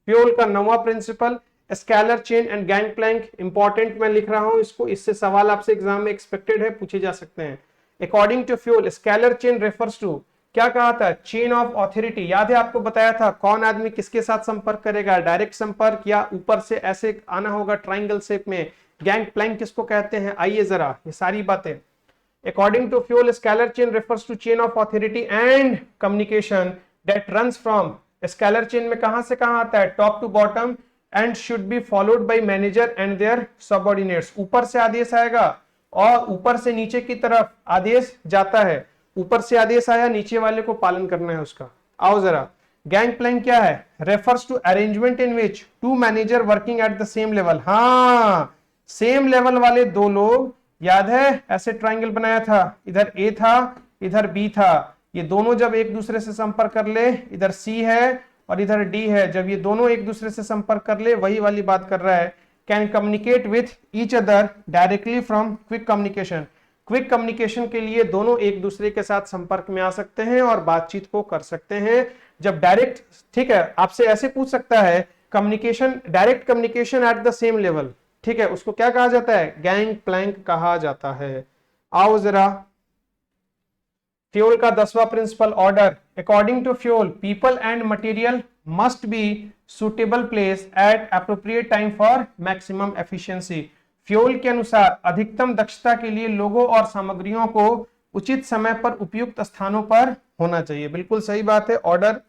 फ्यूल का 9वां principle, scalar chain and gang plank. Important मैं लिख रहा हूं इसको, इससे सवाल आपसे एग्जाम में एक्सपेक्टेड है, पूछे जा सकते हैं। According to Fayol, scalar chain refers to, क्या कहा था, चेन ऑफ ऑथोरिटी। याद है आपको बताया था कौन आदमी किसके साथ संपर्क करेगा, डायरेक्ट संपर्क या ऊपर से ऐसे आना होगा ट्राइंगल शेप में। गैंग प्लैंक किसको कहते हैं, आइए जरा ये सारी बातें। According to Fayol, scalar chain refers to chain of authority and communication that runs from, scalar chain में कहां से कहां आता है, top to bottom, and should be followed by manager and their subordinates. ऊपर से आदेश आएगा और ऊपर से नीचे की तरफ आदेश जाता है। ऊपर से आदेश आया, नीचे वाले को पालन करना है उसका। आओ जरा, गैंग प्लैंक क्या है, refers to arrangement in which two manager working at the same level. हाँ, सेम लेवल वाले दो लोग, याद है ऐसे ट्राइंगल बनाया था, इधर ए था इधर बी था, ये दोनों जब एक दूसरे से संपर्क कर ले, इधर सी है और इधर डी है, जब ये दोनों एक दूसरे से संपर्क कर ले, वही वाली बात कर रहा है। Can communicate with each other directly from quick communication. Quick communication के लिए दोनों एक दूसरे के साथ संपर्क में आ सकते हैं और बातचीत को कर सकते हैं। जब डायरेक्ट, ठीक है, आपसे ऐसे पूछ सकता है communication, direct communication at the same level, ठीक है, उसको क्या कहा जाता है, गैंग प्लैंक कहा जाता है। आओ जरा, फ्यूल का 10वां principle, order. According to Fayol, people and material must be suitable place at appropriate time for maximum efficiency. Fayol के अनुसार अधिकतम दक्षता के लिए लोगों और सामग्रियों को उचित समय पर उपयुक्त स्थानों पर होना चाहिए। बिल्कुल सही बात है, ऑर्डर।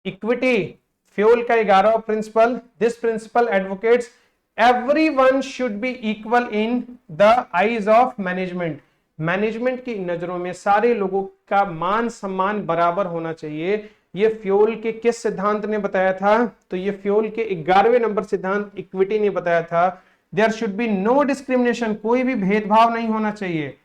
इक्विटी, फ्यूल का 11वां principle, this principle advocates everyone should be equal in the eyes of management। Management की नजरों में सारे लोगों का मान सम्मान बराबर होना चाहिए। ये फ्यूल के किस सिद्धांत ने बताया था, तो ये फ्यूल के 11वें नंबर सिद्धांत इक्विटी ने बताया था। There should be no discrimination, कोई भी भेदभाव नहीं होना चाहिए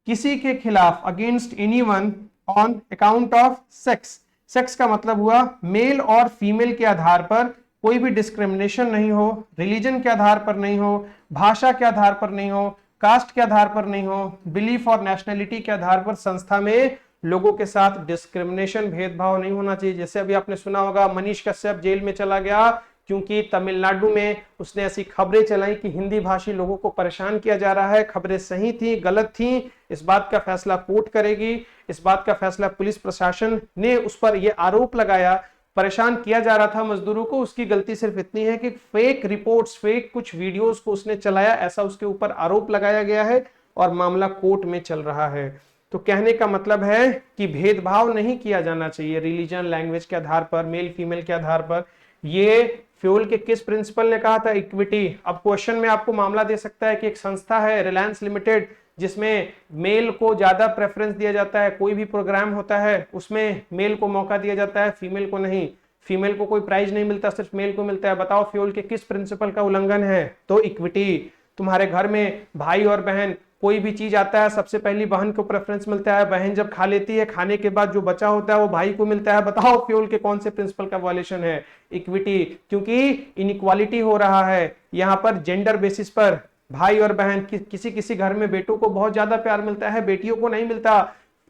किसी के खिलाफ, against anyone on account of sex. Sex का मतलब हुआ मेल और फीमेल के आधार पर कोई भी डिस्क्रिमिनेशन नहीं हो, रिलीजन के आधार पर नहीं हो, भाषा के आधार पर नहीं हो, कास्ट के आधार पर नहीं हो, बिलीफ और नेशनलिटी के आधार पर संस्था में लोगों के साथ डिस्क्रिमिनेशन, भेदभाव नहीं होना चाहिए। जैसे अभी आपने सुना होगा मनीष कश्यप जेल में चला गया क्योंकि तमिलनाडु में उसने ऐसी खबरें चलाई कि हिंदी भाषी लोगों को परेशान किया जा रहा है। खबरें सही थी, गलत थी, इस बात का फैसला कोर्ट करेगी। इस बात का फैसला पुलिस प्रशासन ने उस पर यह आरोप लगाया, परेशान किया जा रहा था मजदूरों को, उसकी गलती सिर्फ इतनी है कि फेक रिपोर्ट्स, फेक कुछ वीडियोस को उसने चलाया, ऐसा उसके ऊपर आरोप लगाया गया है और मामला कोर्ट में चल रहा है। तो कहने का मतलब है कि भेदभाव नहीं किया जाना चाहिए रिलीजन, लैंग्वेज के आधार पर, मेल फीमेल के आधार पर। ये फ्यूल के किस प्रिंसिपल ने कहा था? इक्विटी। अब क्वेश्चन में आपको मामला दे सकता है कि एक संस्था है रिलायंस लिमिटेड जिसमें मेल को ज्यादा प्रेफरेंस दिया जाता है, कोई भी प्रोग्राम होता है उसमें मेल को मौका दिया जाता है, फीमेल को नहीं, फीमेल को कोई प्राइज नहीं मिलता, सिर्फ मेल को मिलता है। बताओ फ्यूल के किस प्रिंसिपल का उल्लंघन है? तो इक्विटी। तुम्हारे घर में भाई और बहन कोई भी चीज आता है, सबसे पहली बहन को प्रेफरेंस मिलता है, बहन जब खा लेती है, खाने के बाद जो बचा होता है वो भाई को मिलता है। बताओ फ्यूल के कौन से प्रिंसिपल का वायलेशन है? इक्विटी। क्योंकि इनइक्वालिटी हो रहा है यहाँ पर जेंडर बेसिस पर। भाई और बहन किसी किसी घर में बेटों को बहुत ज्यादा प्यार मिलता है, बेटियों को नहीं मिलता।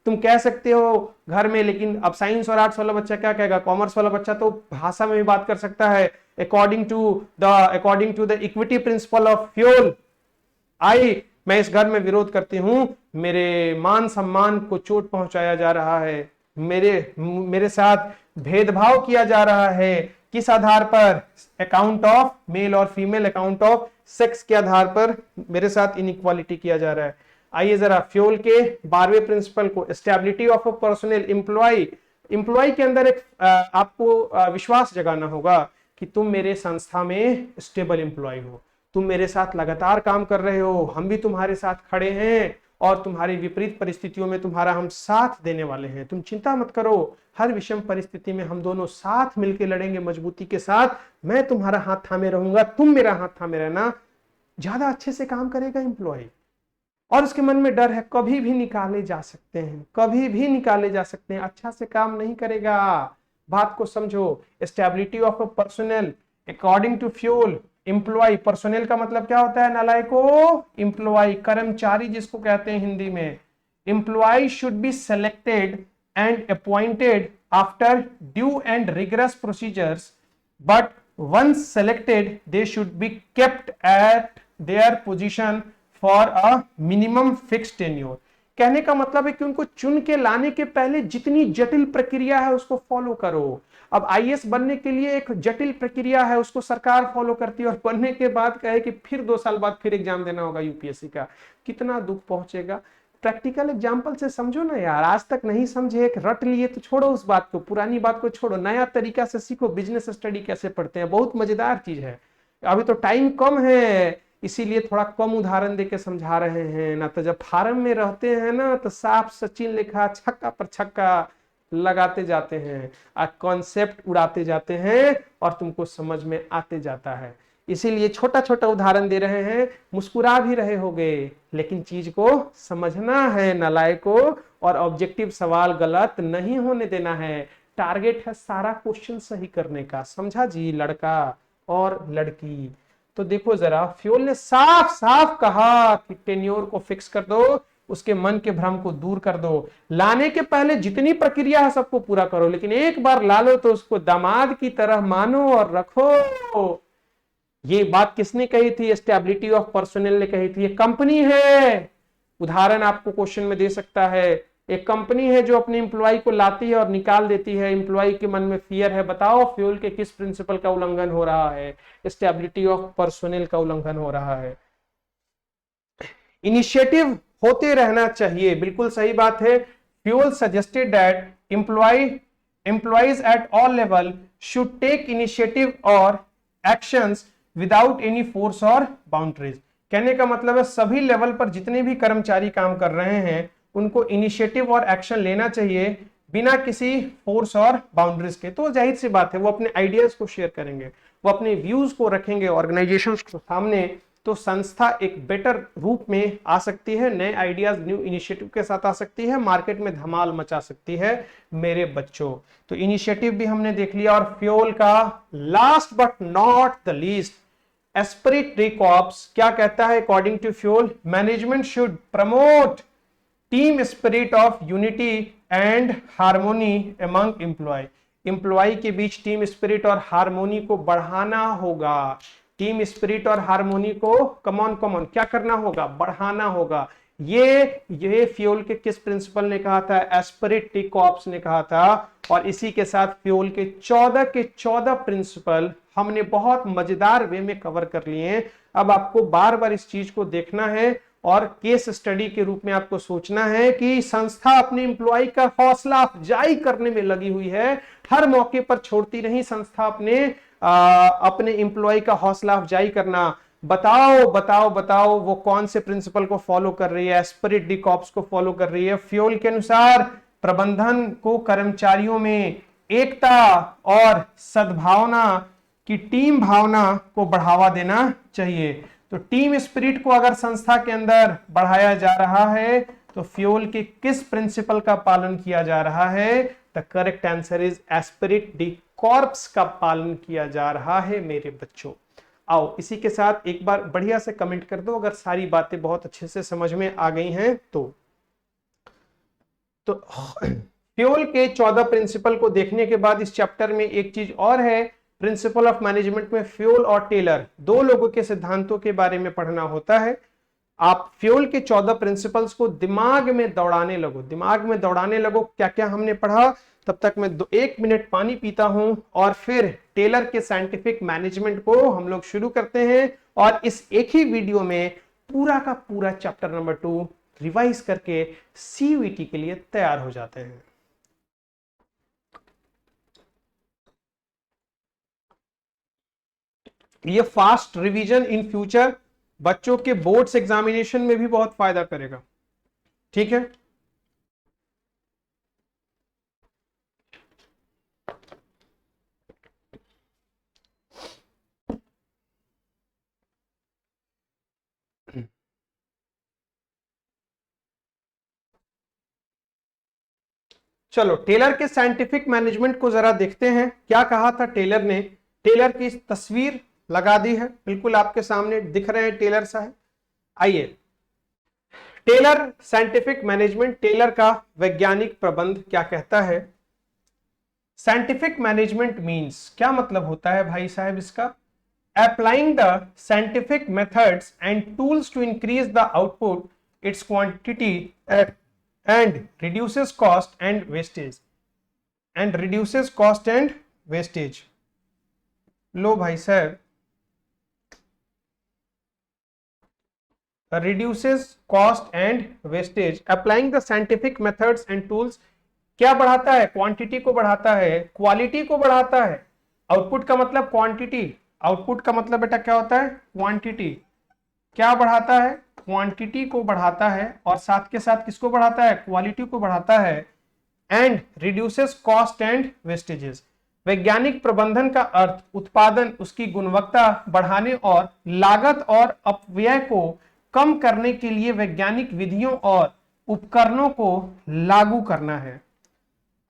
तुम कह सकते हो घर में, लेकिन अब साइंस और आर्ट्स वाला बच्चा क्या कहेगा? कॉमर्स वाला बच्चा तो भाषा में भी बात कर सकता है। According to the equity principle of Fayol, मैं इस घर में विरोध करती हूं, मेरे मान सम्मान को चोट पहुंचाया जा रहा है, मेरे साथ भेदभाव किया जा रहा है। किस आधार पर? अकाउंट ऑफ मेल और फीमेल, अकाउंट ऑफ सेक्स के आधार पर मेरे साथ इनइक्वालिटी किया जा रहा है। आइए जरा फ्यूल के 12वें प्रिंसिपल को, stability of a personnel employee. Employee के अंदर एक आपको विश्वास जगाना होगा कि तुम मेरे संस्था में स्टेबल एम्प्लॉय हो, तुम मेरे साथ लगातार काम कर रहे हो, हम भी तुम्हारे साथ खड़े हैं और तुम्हारी विपरीत परिस्थितियों में तुम्हारा हम साथ देने वाले हैं। तुम चिंता मत करो, हर विषम परिस्थिति में हम दोनों साथ मिलकर लड़ेंगे मजबूती के साथ। मैं तुम्हारा हाथ थामे रहूंगा, तुम मेरा हाथ थामे रहना। ज्यादा अच्छे से काम करेगा एम्प्लॉय। और उसके मन में डर है, कभी भी निकाले जा सकते हैं, कभी भी निकाले जा सकते हैं, अच्छा से काम नहीं करेगा। बात को समझो। Stability of a personnel according to Fayol. Employee, personnel का मतलब क्या होता है नालायको? एम्प्लॉय, कर्मचारी जिसको कहते हैं हिंदी में। Employee should be selected and appointed after due and rigorous procedures, but once selected they should be kept at their position for a minimum fixed tenure। कहने का मतलब है कि उनको चुन के लाने के पहले जितनी जटिल प्रक्रिया है उसको फॉलो करो। अब आईएएस बनने के लिए एक जटिल प्रक्रिया है, उसको सरकार फॉलो करती है, और बनने के बाद कहे कि फिर 2 साल बाद फिर एग्जाम देना होगा यूपीएससी का, कितना दुख पहुंचेगा। प्रैक्टिकल एग्जाम्पल से समझो ना यार, आज तक नहीं समझे, एक रट लिए तो छोड़ो उस बात को, पुरानी बात को छोड़ो, नया तरीका से सीखो। बिजनेस स्टडी कैसे पढ़ते हैं, बहुत मजेदार चीज है। अभी तो टाइम कम है, इसीलिए थोड़ा कम उदाहरण देके समझा रहे हैं, ना तो जब फार्म में रहते हैं ना तो साफ सचिन लिखा छक्का पर छक्का लगाते जाते हैं, कॉन्सेप्ट उड़ाते जाते हैं और तुमको समझ में आते जाता है। इसीलिए छोटा छोटा उदाहरण दे रहे हैं, मुस्कुरा भी रहे होगे, लेकिन चीज को समझना है नालायको, और ऑब्जेक्टिव सवाल गलत नहीं होने देना है। टारगेट है सारा क्वेश्चन सही करने का, समझा जी लड़का और लड़की। तो देखो जरा, फ्यूल ने साफ साफ कहा कि टेन्योर को फिक्स कर दो, उसके मन के भ्रम को दूर कर दो, लाने के पहले जितनी प्रक्रिया है सबको पूरा करो, लेकिन एक बार ला लो तो उसको दामाद की तरह मानो और रखो। ये बात किसने कही थी? स्टेबिलिटी ऑफ पर्सनल ने कही थी। ये कंपनी है, उदाहरण आपको क्वेश्चन में दे सकता है, एक कंपनी है जो अपने एम्प्लॉय को लाती है और निकाल देती है, एम्प्लॉय के मन में फियर है। बताओ फ्यूल के किस प्रिंसिपल का उल्लंघन हो रहा है? स्टेबिलिटी ऑफ पर्सनल का उल्लंघन हो रहा है। इनिशिएटिव होते रहना चाहिए, बिल्कुल सही बात है। Fuel suggested that employees at all level should take initiative or actions without any force or boundaries। कहने का मतलब है सभी लेवल पर जितने भी कर्मचारी काम कर रहे हैं उनको इनिशिएटिव और एक्शन लेना चाहिए बिना किसी फोर्स और बाउंड्रीज के। तो जाहिर सी बात है वो अपने आइडियाज को शेयर करेंगे, वो अपने व्यूज को रखेंगे ऑर्गेनाइजेशंस के सामने, तो संस्था एक बेटर रूप में आ सकती है, नए आइडियाज न्यू इनिशिएटिव के साथ आ सकती है, मार्केट में धमाल मचा सकती है मेरे बच्चों। तो इनिशिएटिव भी हमने देख लिया। और फ्यूल का last but not the least, esprit de corps क्या कहता है according to Fayol? Management should promote team spirit of unity and harmony among employ के बीच टीम स्पिरिट और हार्मोनी को बढ़ाना होगा। टीम स्पिरिट और हार्मोनी को कमॉन क्या करना होगा? बढ़ाना होगा। ये फ्यूल के किस प्रिंसिपल ने कहा था? एस्पिरिट डी कॉर्प्स ने कहा था। और इसी के साथ फ्यूल के 14 प्रिंसिपल हमने बहुत मजेदार वे में कवर कर लिए हैं। अब आपको बार बार इस चीज को देखना है और केस स्टडी के रूप में आपको सोचना है कि संस्था अपने एम्प्लॉय का हौसला अफजाई करने में लगी हुई है, हर मौके पर छोड़ती नहीं संस्था अपने एम्प्लॉय का हौसला अफजाई करना। बताओ वो कौन से प्रिंसिपल को फॉलो कर रही है? एस्पिरिट डी कॉर्प्स को फॉलो कर रही है। फ्यूल के अनुसार प्रबंधन को कर्मचारियों में एकता और सद्भावना की टीम भावना को बढ़ावा देना चाहिए। तो टीम स्पिरिट को अगर संस्था के अंदर बढ़ाया जा रहा है तो फ्यूल के किस प्रिंसिपल का पालन किया जा रहा है? The correct answer is Spirit de corps का पालन किया जा रहा है मेरे बच्चों। आओ इसी के साथ एक बार बढ़िया से कमेंट कर दो अगर सारी बातें बहुत अच्छे से समझ में आ गई हैं तो फ्यूल के 14 प्रिंसिपल को देखने के बाद इस चैप्टर में एक चीज और है। प्रिंसिपल ऑफ मैनेजमेंट में फ्यूल और टेलर दो लोगों के सिद्धांतों के बारे में पढ़ना होता है। आप फ्यूल के 14 प्रिंसिपल्स को दिमाग में दौड़ाने लगो। क्या क्या हमने पढ़ा? तब तक मैं 1 मिनट पानी पीता हूं और फिर टेलर के साइंटिफिक मैनेजमेंट को हम लोग शुरू करते हैं और इस एक ही वीडियो में पूरा का पूरा चैप्टर नंबर 2 रिवाइज करके सीयूईटी के लिए तैयार हो जाते हैं। ये फास्ट रिवीजन इन फ्यूचर बच्चों के बोर्ड्स एग्जामिनेशन में भी बहुत फायदा करेगा। ठीक है, चलो टेलर के साइंटिफिक मैनेजमेंट को जरा देखते हैं। क्या कहा था टेलर ने? टेलर की तस्वीर लगा दी है, बिल्कुल आपके सामने दिख रहे हैं टेलर साहब। आइए, टेलर साइंटिफिक मैनेजमेंट, टेलर का वैज्ञानिक प्रबंध क्या कहता है? साइंटिफिक मैनेजमेंट मींस, क्या मतलब होता है भाई साहब इसका? Applying the scientific methods and tools to increase the output, its quantity and reduces cost and wastage. लो भाई साहब, reduces cost and wastage, applying the scientific methods and tools क्या बढ़ाता है? क्वांटिटी को बढ़ाता है, क्वालिटी को बढ़ाता है। आउटपुट का मतलब क्वांटिटी, आउटपुट का मतलब बेटा क्या होता है? क्वांटिटी। क्या बढ़ाता है? क्वांटिटी को बढ़ाता है और साथ के साथ किसको बढ़ाता है? क्वालिटी को बढ़ाता है। And reduces cost and vestiges, वैज्ञानिक प्रबंधन का अर्थ उत्पादन, उसकी गुणवत्ता बढ़ाने और लागत और अपव्यय को कम करने के लिए वैज्ञानिक विधियों और उपकरणों को लागू करना है।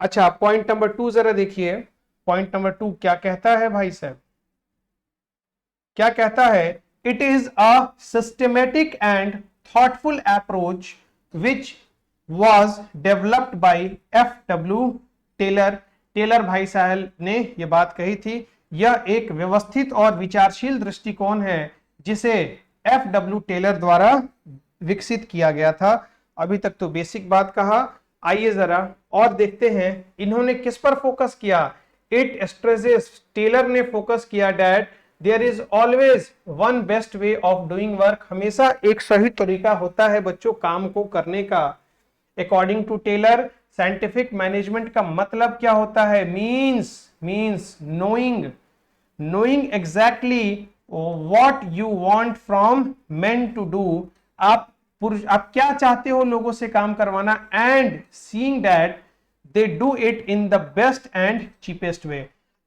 अच्छा, पॉइंट नंबर 2 जरा देखिए। पॉइंट नंबर 2 क्या कहता है भाई साहब? क्या कहता है? It is a systematic and thoughtful approach which was developed by F.W. Taylor. Taylor भाई साहब ने यह बात कही थी। यह एक व्यवस्थित और विचारशील दृष्टिकोण है जिसे F.W. टेलर द्वारा विकसित किया गया था। अभी तक तो बेसिक बात कहा, आइए जरा और देखते हैं इन्होंने किस पर फोकस किया। इट स्ट्रेसेस, टेलर ने फोकस किया that there is always one best way of doing work, हमेशा एक सही तरीका होता है बच्चों काम को करने का। According to Taylor, scientific management का मतलब क्या होता है? Means knowing exactly what you want from men to do, आप क्या चाहते हो लोगों से काम करवाना, and seeing that they do it in the best and cheapest way,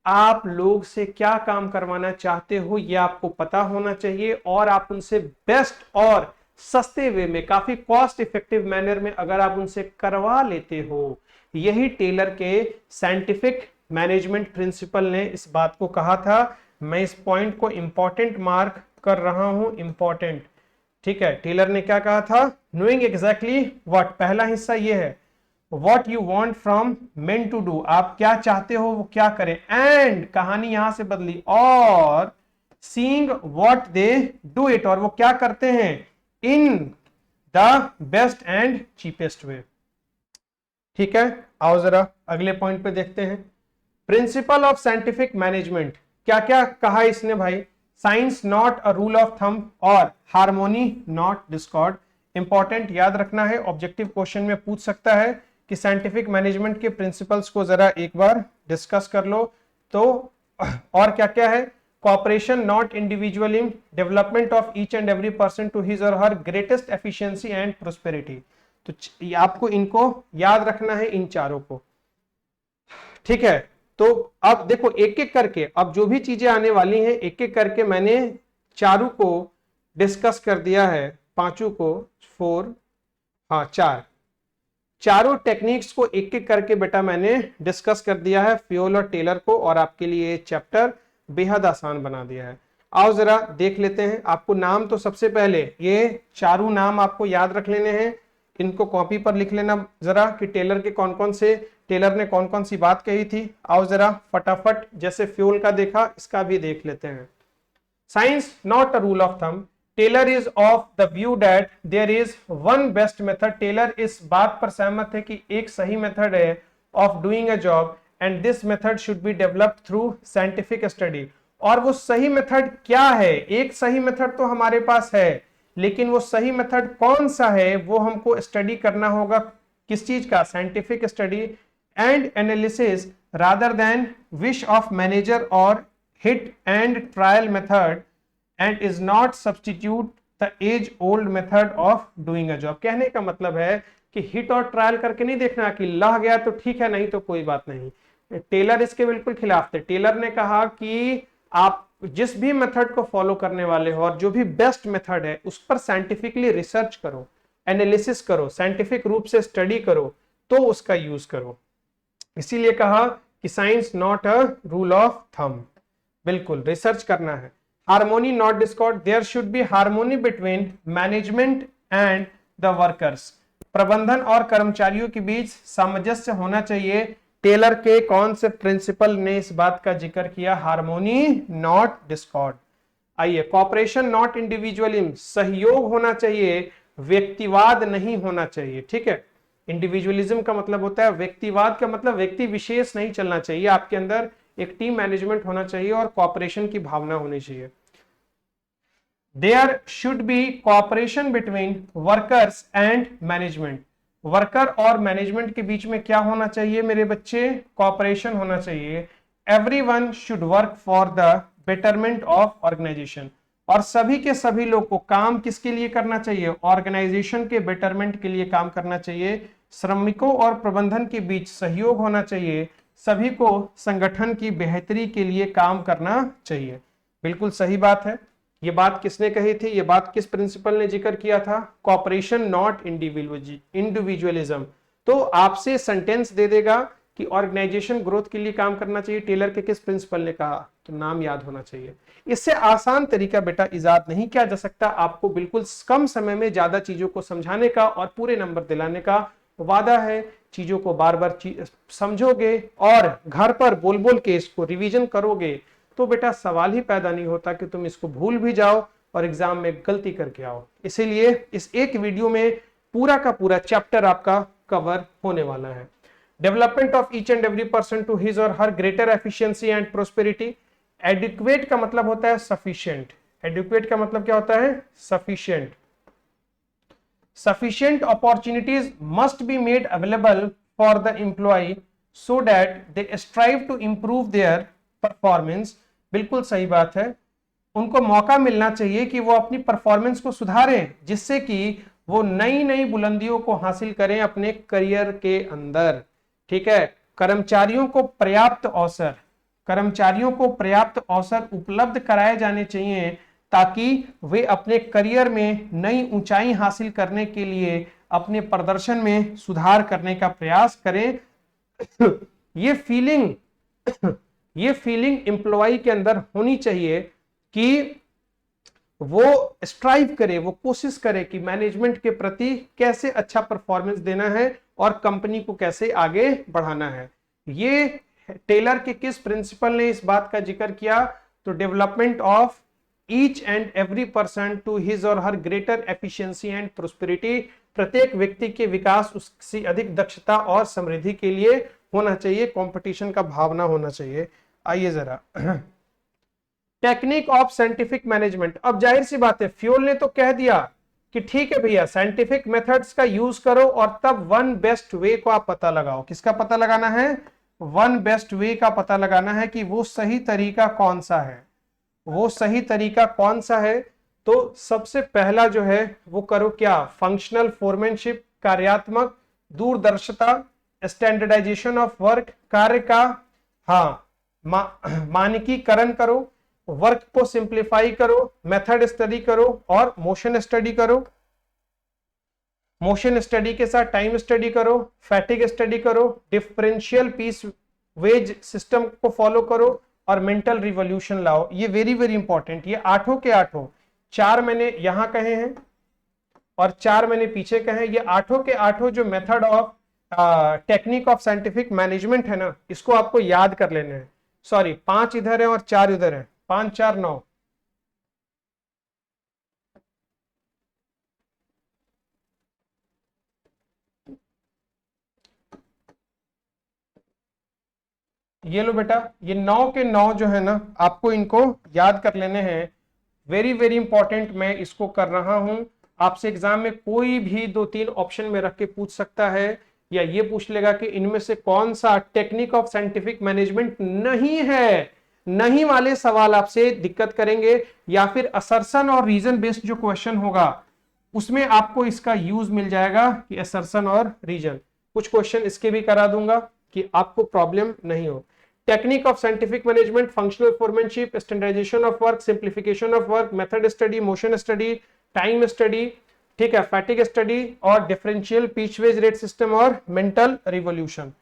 आप लोग से क्या काम करवाना चाहते हो ये आपको पता होना चाहिए, और आप उनसे बेस्ट और सस्ते वे में, काफी कॉस्ट इफेक्टिव मैनर में अगर आप उनसे करवा लेते हो, यही टेलर के साइंटिफिक मैनेजमेंट प्रिंसिपल ने इस बात को कहा था। मैं इस पॉइंट को इंपॉर्टेंट मार्क कर रहा हूं, इंपॉर्टेंट। ठीक है, टेलर ने क्या कहा था? नोइंग एग्जैक्टली व्हाट, पहला हिस्सा ये है, what you want from men to do, आप क्या चाहते हो वो क्या करें, एंड कहानी यहां से बदली, और seeing what they do it, और वो क्या करते हैं, in the best and cheapest way. ठीक है, आओ जरा अगले पॉइंट पे देखते हैं। प्रिंसिपल ऑफ साइंटिफिक मैनेजमेंट, क्या क्या कहा इसने भाई? Science not a rule of thumb, और हार्मोनी नॉट डिस्कॉर्ड। इंपॉर्टेंट याद रखना है, ऑब्जेक्टिव क्वेश्चन में पूछ सकता है कि साइंटिफिक मैनेजमेंट के प्रिंसिपल्स को जरा एक बार डिस्कस कर लो। तो और क्या क्या है? Cooperation not individualism, development of each and every person to his और her greatest efficiency and prosperity. तो आपको इनको याद रखना है, इन चारों को। ठीक है, तो अब देखो एक एक करके, अब जो भी चीजें आने वाली हैं एक एक करके मैंने चारों को डिस्कस कर दिया है, पांचों को, फोर, हाँ चार, चारों टेक्निक्स को एक एक करके बेटा मैंने डिस्कस कर दिया है, फ्योल और टेलर को, और आपके लिए चैप्टर बेहद आसान बना दिया है। आओ जरा देख लेते हैं। आपको नाम तो सबसे पहले ये चारों नाम आपको याद रख लेने हैं, इनको कॉपी पर लिख लेना जरा कि टेलर के कौन कौन से, टेलर ने कौन कौन सी बात कही थी। आओ जरा फटाफट, जैसे फ्यूल का देखा इसका भी देख लेते हैं। Science not a rule of thumb, Taylor is of the view that there is one best method, Taylor इस बात पर सहमत है कि एक सही मेथड है of doing a job, and this method should be developed through scientific study. और वो सही मेथड क्या है? एक सही मेथड तो हमारे पास है, लेकिन वो सही मेथड कौन सा है वो हमको स्टडी करना होगा। किस चीज का? Scientific study and analysis rather than wish of manager और hit and trial method, and is not substitute the age old method of doing a job. कहने का मतलब है कि हिट और ट्रायल करके नहीं देखना कि लह गया तो ठीक है, नहीं तो कोई बात नहीं। टेलर इसके बिल्कुल खिलाफ थे। टेलर ने कहा कि आप जिस भी मेथड को फॉलो करने वाले हो और जो भी बेस्ट मेथड है उस पर साइंटिफिकली रिसर्च करो, एनालिसिस करो, साइंटिफिक रूप से स्टडी करो, तो उसका यूज करो। इसीलिए कहा कि science not a rule of thumb, बिल्कुल रिसर्च करना है। Harmony not discord, there should be harmony between management and the workers, प्रबंधन और कर्मचारियों के बीच सामंजस्य होना चाहिए। टेलर के कौन से प्रिंसिपल ने इस बात का जिक्र किया? Harmony not Discord. आइए, कॉपरेशन नॉट इंडिविजुअलिज्म, सहयोग होना चाहिए, व्यक्तिवाद नहीं होना चाहिए। ठीक है, इंडिविजुअलिज्म का मतलब होता है व्यक्तिवाद, का मतलब व्यक्ति विशेष नहीं चलना चाहिए, आपके अंदर एक टीम मैनेजमेंट होना चाहिए और कॉपरेशन की भावना होनी चाहिए। There should be cooperation between workers and management, worker और मैनेजमेंट के बीच में क्या होना चाहिए मेरे बच्चे? कॉपरेशन होना चाहिए। Everyone should work for the betterment of organisation, और सभी के सभी लोग को काम किसके लिए करना चाहिए? ऑर्गेनाइजेशन के बेटरमेंट के लिए काम करना चाहिए। श्रमिकों और प्रबंधन के बीच सहयोग होना चाहिए, सभी को संगठन की बेहतरी के लिए काम करना चाहिए। बिल्कुल सही बात है। ये बात किसने कही थी? ये बात किस प्रिंसिपल ने जिक्र किया था? Cooperation not individualism. तो आपसे सेंटेंस दे देगा कि ऑर्गेनाइजेशन ग्रोथ के लिए काम करना चाहिए, टेलर के किस प्रिंसिपल ने कहा, तो नाम याद होना चाहिए। इससे आसान तरीका बेटा इजाद नहीं किया जा सकता। आपको बिल्कुल कम समय में ज्यादा चीजों को समझाने का और पूरे नंबर दिलाने का वादा है। चीजों को बार बार समझोगे और घर पर बोल बोल के इसको रिवीजन करोगे तो बेटा सवाल ही पैदा नहीं होता कि तुम इसको भूल भी जाओ और एग्जाम में गलती करके आओ। इसीलिए इस एक वीडियो में पूरा का पूरा चैप्टर आपका कवर होने वाला है। Development of each and every person to his और her greater efficiency and prosperity. Adequate का मतलब होता है सफिशिएंट। एडिक्वेट का मतलब क्या होता है? Sufficient. Sufficient opportunities must be made available for the employee so that they strive to improve their performance। बिल्कुल सही बात है, उनको मौका मिलना चाहिए कि वो अपनी परफॉर्मेंस को सुधारें, जिससे कि वो नई नई बुलंदियों को हासिल करें अपने करियर के अंदर। ठीक है, कर्मचारियों को पर्याप्त अवसर, कर्मचारियों को पर्याप्त अवसर उपलब्ध कराए जाने चाहिए ताकि वे अपने करियर में नई ऊंचाई हासिल करने के लिए अपने प्रदर्शन में सुधार करने का प्रयास करें। ये फीलिंग एम्प्लॉय के अंदर होनी चाहिए कि वो स्ट्राइव करे, वो कोशिश करे कि मैनेजमेंट के प्रति कैसे अच्छा परफॉर्मेंस देना है और कंपनी को कैसे आगे बढ़ाना है। ये टेलर के किस प्रिंसिपल ने इस बात का जिक्र किया? तो development of each and every person to his और her greater efficiency and prosperity. प्रत्येक व्यक्ति के विकास, उसकी अधिक दक्षता और समृद्धि के लिए होना चाहिए, कंपटीशन का भावना होना चाहिए। आइए जरा टेक्निक ऑफ साइंटिफिक मैनेजमेंट। अब जाहिर सी बात है, फ्यूल ने तो कह दिया कि ठीक है भैया साइंटिफिक मेथड्स का यूज करो और तब वन बेस्ट वे को आप पता लगाओ। किसका पता लगाना है? वन बेस्ट वे का पता लगाना है कि वो सही तरीका कौन सा है, वो सही तरीका कौन सा है। तो सबसे पहला जो है वो करो क्या? फंक्शनल फोरमैनशिप, कार्यात्मक दूरदर्शिता, स्टैंडर्डाइजेशन ऑफ वर्क, कार्य का मानकीकरण करो, वर्क को सिंप्लीफाई करो, मेथड स्टडी करो और मोशन स्टडी करो। मोशन स्टडी के साथ टाइम स्टडी करो, फैटिग स्टडी करो, डिफरेंशियल पीस वेज सिस्टम को फॉलो करो और मेंटल रिवॉल्यूशन लाओ। ये वेरी वेरी इंपॉर्टेंट। ये आठों के आठों, 4 मैंने यहां कहे हैं और 4 मैंने पीछे कहे हैं। ये आठों के आठों जो method of technique of scientific management है ना, इसको आपको याद कर लेना है। सॉरी, 5 इधर है और 4 इधर है, 5 4 9। ये लो बेटा, ये 9 के 9 जो है ना, आपको इनको याद कर लेने हैं। Very very important. मैं इसको कर रहा हूं, आपसे एग्जाम में कोई भी 2-3 ऑप्शन में रख के पूछ सकता है, या ये पूछ लेगा कि इनमें से कौन सा टेक्निक ऑफ साइंटिफिक मैनेजमेंट नहीं है। नहीं वाले सवाल आपसे दिक्कत करेंगे, या फिर असर्शन और रीजन बेस्ड जो क्वेश्चन होगा उसमें आपको इसका यूज मिल जाएगा कि असर्शन और रीजन। कुछ क्वेश्चन इसके भी करा दूंगा कि आपको प्रॉब्लम नहीं हो। Technique of scientific management, functional foremanship, standardisation of work, simplification of work, method study, motion study, time study, ठीक है, फैटिग स्टडी और डिफरेंशियल पिच-वेज रेट सिस्टम और मेंटल रिवॉल्यूशन।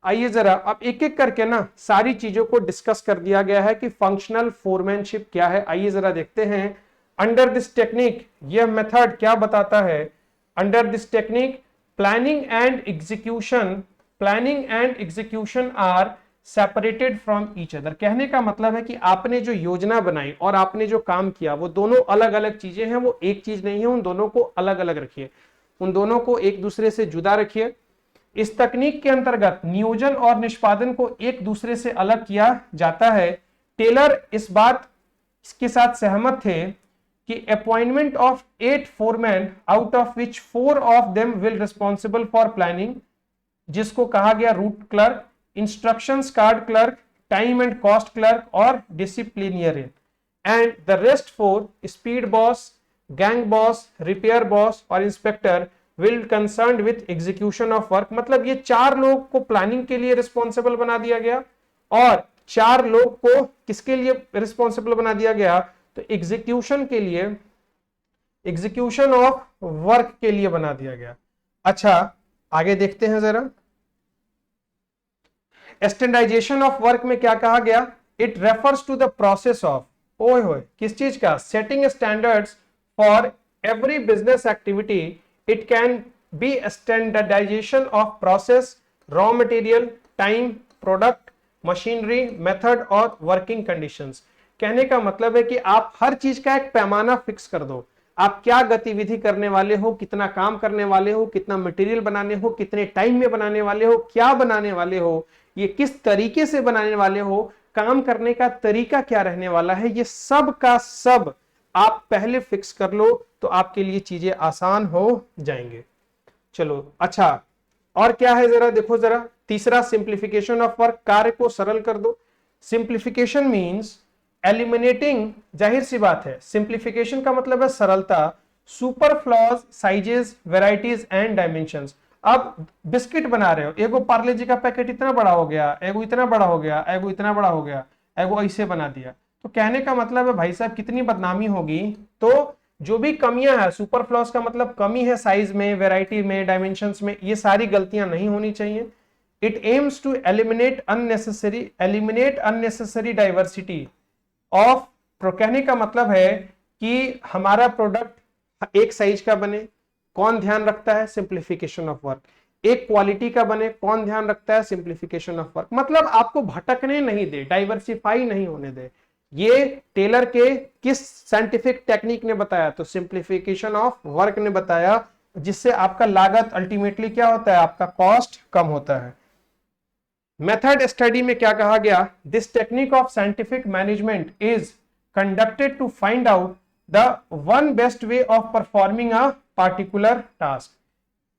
आइए जरा अब एक एक करके ना सारी चीजों को डिस्कस कर दिया गया है कि फंक्शनल फोरमैनशिप क्या है। आइए जरा देखते हैं। अंडर दिस टेक्निक, यह मेथड क्या बताता है? Under this technique planning and execution are separated from each other. कहने का मतलब है कि आपने जो योजना बनाई और आपने जो काम किया वो दोनों अलग अलग चीजें हैं, वो एक चीज नहीं है। उन दोनों को अलग अलग रखिए, उन दोनों को एक दूसरे से जुदा रखिए। इस तकनीक के अंतर्गत नियोजन और निष्पादन को एक दूसरे से अलग किया जाता है। टेलर इस बात के साथ सहमत थे कि appointment of 8 foreman out of which 4 of them will responsible for planning, जिसको कहा गया route clerk, instructions card clerk, time and cost clerk और disciplinarian, and the rest 4 speed boss, gang boss, repair boss और inspector will concern with execution of work. मतलब ये 4 लोग को planning के लिए रिस्पॉन्सिबल बना दिया गया और 4 लोग को किसके लिए रिस्पॉन्सिबल बना दिया गया? तो एग्जीक्यूशन के लिए, एग्जीक्यूशन ऑफ वर्क के लिए बना दिया गया। अच्छा आगे देखते हैं जरा। स्टैंडर्डाइजेशन ऑफ वर्क में क्या कहा गया? It refers to the process of, ओए होए, किस चीज का? Setting standards for every business activity. It can be standardisation of process, raw material, time, product, machinery, method और वर्किंग कंडीशंस। कहने का मतलब है कि आप हर चीज का एक पैमाना फिक्स कर दो। आप क्या गतिविधि करने वाले हो, कितना काम करने वाले हो, कितना मटेरियल बनाने हो, कितने टाइम में बनाने वाले हो, क्या बनाने वाले हो, ये किस तरीके से बनाने वाले हो, काम करने का तरीका क्या रहने वाला है, ये सब का सब आप पहले फिक्स कर लो तो आपके लिए चीजें आसान हो जाएंगे। चलो अच्छा, और क्या है जरा देखो जरा। तीसरा, सिंप्लीफिकेशन ऑफ वर्क, कार्य को सरल कर दो। सिंप्लीफिकेशन मींस एलिमिनेटिंग, जाहिर सी बात है सिंप्लीफिकेशन का मतलब है सरलता, सुपरफ्लॉज, साइजेस, वेराइटीज एंड डायमेंशंस। अब बिस्किट बना रहे हो, एगो पार्ले जी का पैकेट इतना बड़ा हो गया, एगो इतना बड़ा हो गया, एगो इतना बड़ा हो गया, वो ऐसे बना दिया। तो कहने का मतलब है भाई साहब कितनी बदनामी होगी। तो जो भी कमियां है, सुपरफ्लॉस का मतलब कमी है साइज में, वैरायटी में, डायमेंशंस में, ये सारी गलतियां नहीं होनी चाहिए। It aims to eliminate unnecessary diversity of. कहने का मतलब है कि हमारा प्रोडक्ट एक साइज का बने, कौन ध्यान रखता है? Simplification of work. एक क्वालिटी का बने, कौन ध्यान रखता है? Simplification of work. मतलब आपको भटकने नहीं दे, डाइवर्सिफाई नहीं होने दे। ये टेलर के किस साइंटिफिक टेक्निक ने बताया? तो सिंप्लीफिकेशन ऑफ वर्क ने बताया, जिससे आपका लागत अल्टीमेटली क्या होता है? आपका कॉस्ट कम होता है। मेथड स्टडी में क्या कहा गया? This technique of scientific management is conducted to find out the one best way of performing a particular task.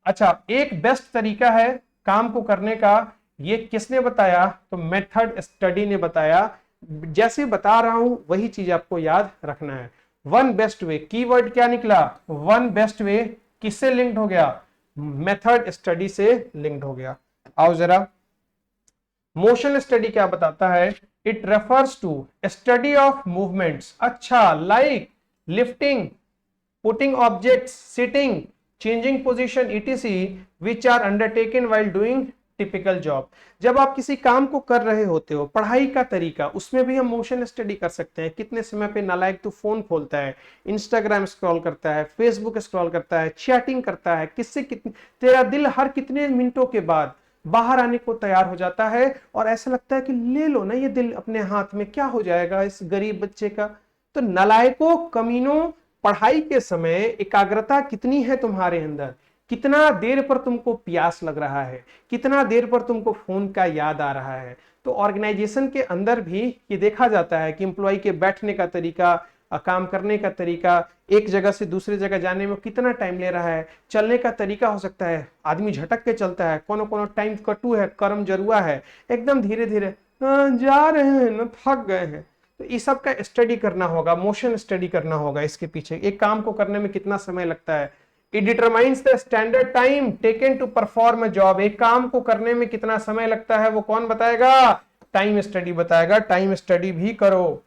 अच्छा, एक बेस्ट तरीका है काम को करने का, ये किसने बताया? तो मेथड स्टडी ने बताया। जैसे बता रहा हूं वही चीज आपको याद रखना है। वन बेस्ट वे, कीवर्ड क्या निकला? वन बेस्ट वे। किससे लिंक्ड हो गया? मेथड स्टडी से लिंक्ड हो गया। आओ जरा, मोशन स्टडी क्या बताता है? It refers to study of movements. अच्छा, like lifting, putting objects, sitting, changing position etc which are undertaken while doing typical job. जब आप किसी काम को कर रहे होते हो, पढ़ाई का तरीका, उसमें भी हम मोशन स्टडी कर सकते हैं। कितने समय पे नालायक तू फोन खोलता है, इंस्टाग्राम स्क्रॉल करता है, फेसबुक स्क्रॉल करता है, चैटिंग करता है, किससे कितने, तेरा दिल हर कितने मिनटों के बाद बाहर आने को तैयार हो जाता है, और ऐसा लगता है कि ले लो ना ये दिल अपने हाथ में, क्या हो जाएगा इस गरीब बच्चे का। तो नालायकों, कमीनों, पढ़ाई के समय एकाग्रता कितनी है तुम्हारे अंदर? कितना देर पर तुमको प्यास लग रहा है? कितना देर पर तुमको फोन का याद आ रहा है? तो ऑर्गेनाइजेशन के अंदर भी ये देखा जाता है कि एम्प्लॉय के बैठने का तरीका, काम करने का तरीका, एक जगह से दूसरी जगह जाने में कितना टाइम ले रहा है, चलने का तरीका हो सकता है आदमी झटक के चलता है, कोनो कोनो टाइम कटू है, कर्म जरुआ है, एकदम धीरे धीरे जा रहे हैं ना, थक गए हैं। तो इस सब का स्टडी करना होगा, मोशन स्टडी करना होगा। इसके पीछे एक काम को करने में कितना समय लगता है। It determines the standard time taken to perform a job. एक काम को करने में कितना समय लगता है वो कौन बताएगा? टाइम स्टडी बताएगा। टाइम स्टडी भी करो।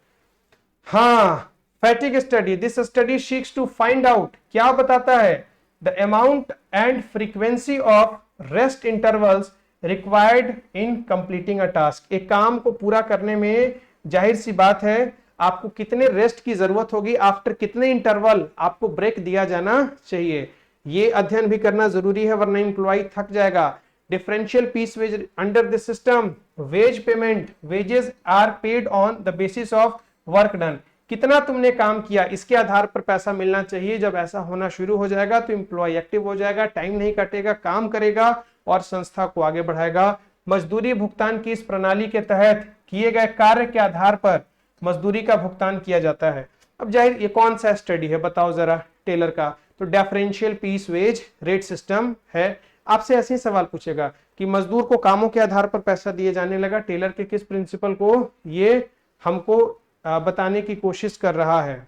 हाँ, fatigue study, this study seeks to find out, क्या बताता है? The amount and frequency of rest intervals required in completing a task. एक काम को पूरा करने में जाहिर सी बात है आपको कितने रेस्ट की जरूरत होगी, आफ्टर कितने इंटरवल आपको ब्रेक दिया जाना चाहिए, ये अध्ययन भी करना जरूरी है, वरना एम्प्लॉय थक जाएगा। Differential piece wage under this system, wage payment, wages are paid on the basis of work done. कितना तुमने काम किया इसके आधार पर पैसा मिलना चाहिए। जब ऐसा होना शुरू हो जाएगा तो एम्प्लॉय एक्टिव हो जाएगा, टाइम नहीं कटेगा, काम करेगा और संस्था को आगे बढ़ाएगा। मजदूरी भुगतान की इस प्रणाली के तहत किए गए कार्य के आधार पर मजदूरी का भुगतान किया जाता है। अब जाहिर ये कौन सा स्टडी है बताओ जरा? टेलर का। तो differential piece wage rate system है। आपसे ऐसे ही सवाल पूछेगा कि मजदूर को कामों के आधार पर पैसा दिए जाने लगा, टेलर के किस प्रिंसिपल को ये हमको बताने की कोशिश कर रहा है।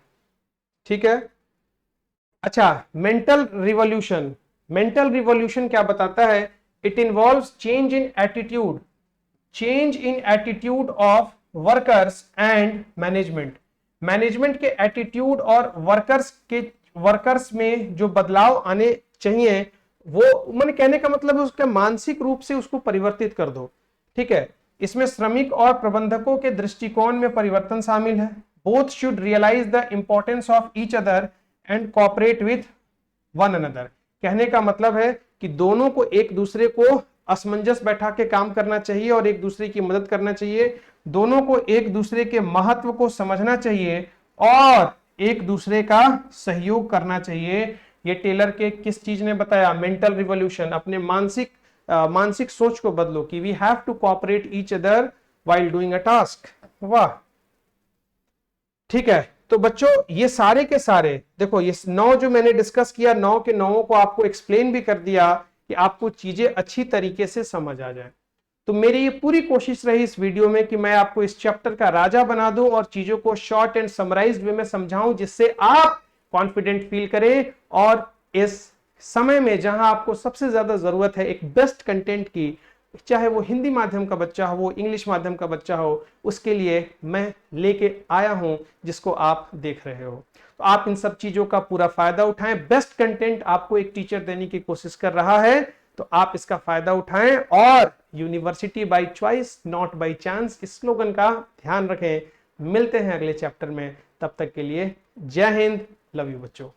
ठीक है। अच्छा, मेंटल रिवॉल्यूशन। मेंटल रिवॉल्यूशन क्या बताता है? It involves change in attitude, change in attitude of workers and management. Management के एटीट्यूड और वर्कर्स में जो बदलाव आने चाहिए, वो मैंने कहने का मतलब है उसका मानसिक रूप से उसको परिवर्तित कर दो। ठीक है। इसमें श्रमिक और प्रबंधकों के दृष्टिकोण में परिवर्तन शामिल है। Both should realise the importance of each other and cooperate with one another. कहने का मतलब है कि दोनों को एक दूसरे को असमंजस बैठा के काम करना चाहिए और एक दूसरे की मदद करना चाहिए। दोनों को एक दूसरे के महत्व को समझना चाहिए और एक दूसरे का सहयोग करना चाहिए। ये टेलर के किस चीज ने बताया? Mental revolution. अपने मानसिक सोच को बदलो कि we have to cooperate each other while doing a task. वाह, ठीक है। तो बच्चों ये सारे के सारे देखो, ये 9 जो मैंने डिस्कस किया, 9 के 9 को आपको एक्सप्लेन भी कर दिया कि आपको चीजें अच्छी तरीके से समझ आ जाए। तो मेरी ये पूरी कोशिश रही इस वीडियो में कि मैं आपको इस चैप्टर का राजा बना दूं और चीजों को शॉर्ट एंड समराइज्ड वे में समझाऊं, जिससे आप कॉन्फिडेंट फील करें और इस समय में जहां आपको सबसे ज्यादा जरूरत है एक बेस्ट कंटेंट की, चाहे वो हिंदी माध्यम का बच्चा हो, वो इंग्लिश माध्यम का बच्चा हो, उसके लिए मैं लेके आया हूं जिसको आप देख रहे हो। तो आप इन सब चीजों का पूरा फायदा उठाएं। बेस्ट कंटेंट आपको एक टीचर देने की कोशिश कर रहा है, तो आप इसका फायदा उठाएं और university by choice not by chance, इस स्लोगन का ध्यान रखें। मिलते हैं अगले चैप्टर में, तब तक के लिए जय हिंद, लव यू बच्चों।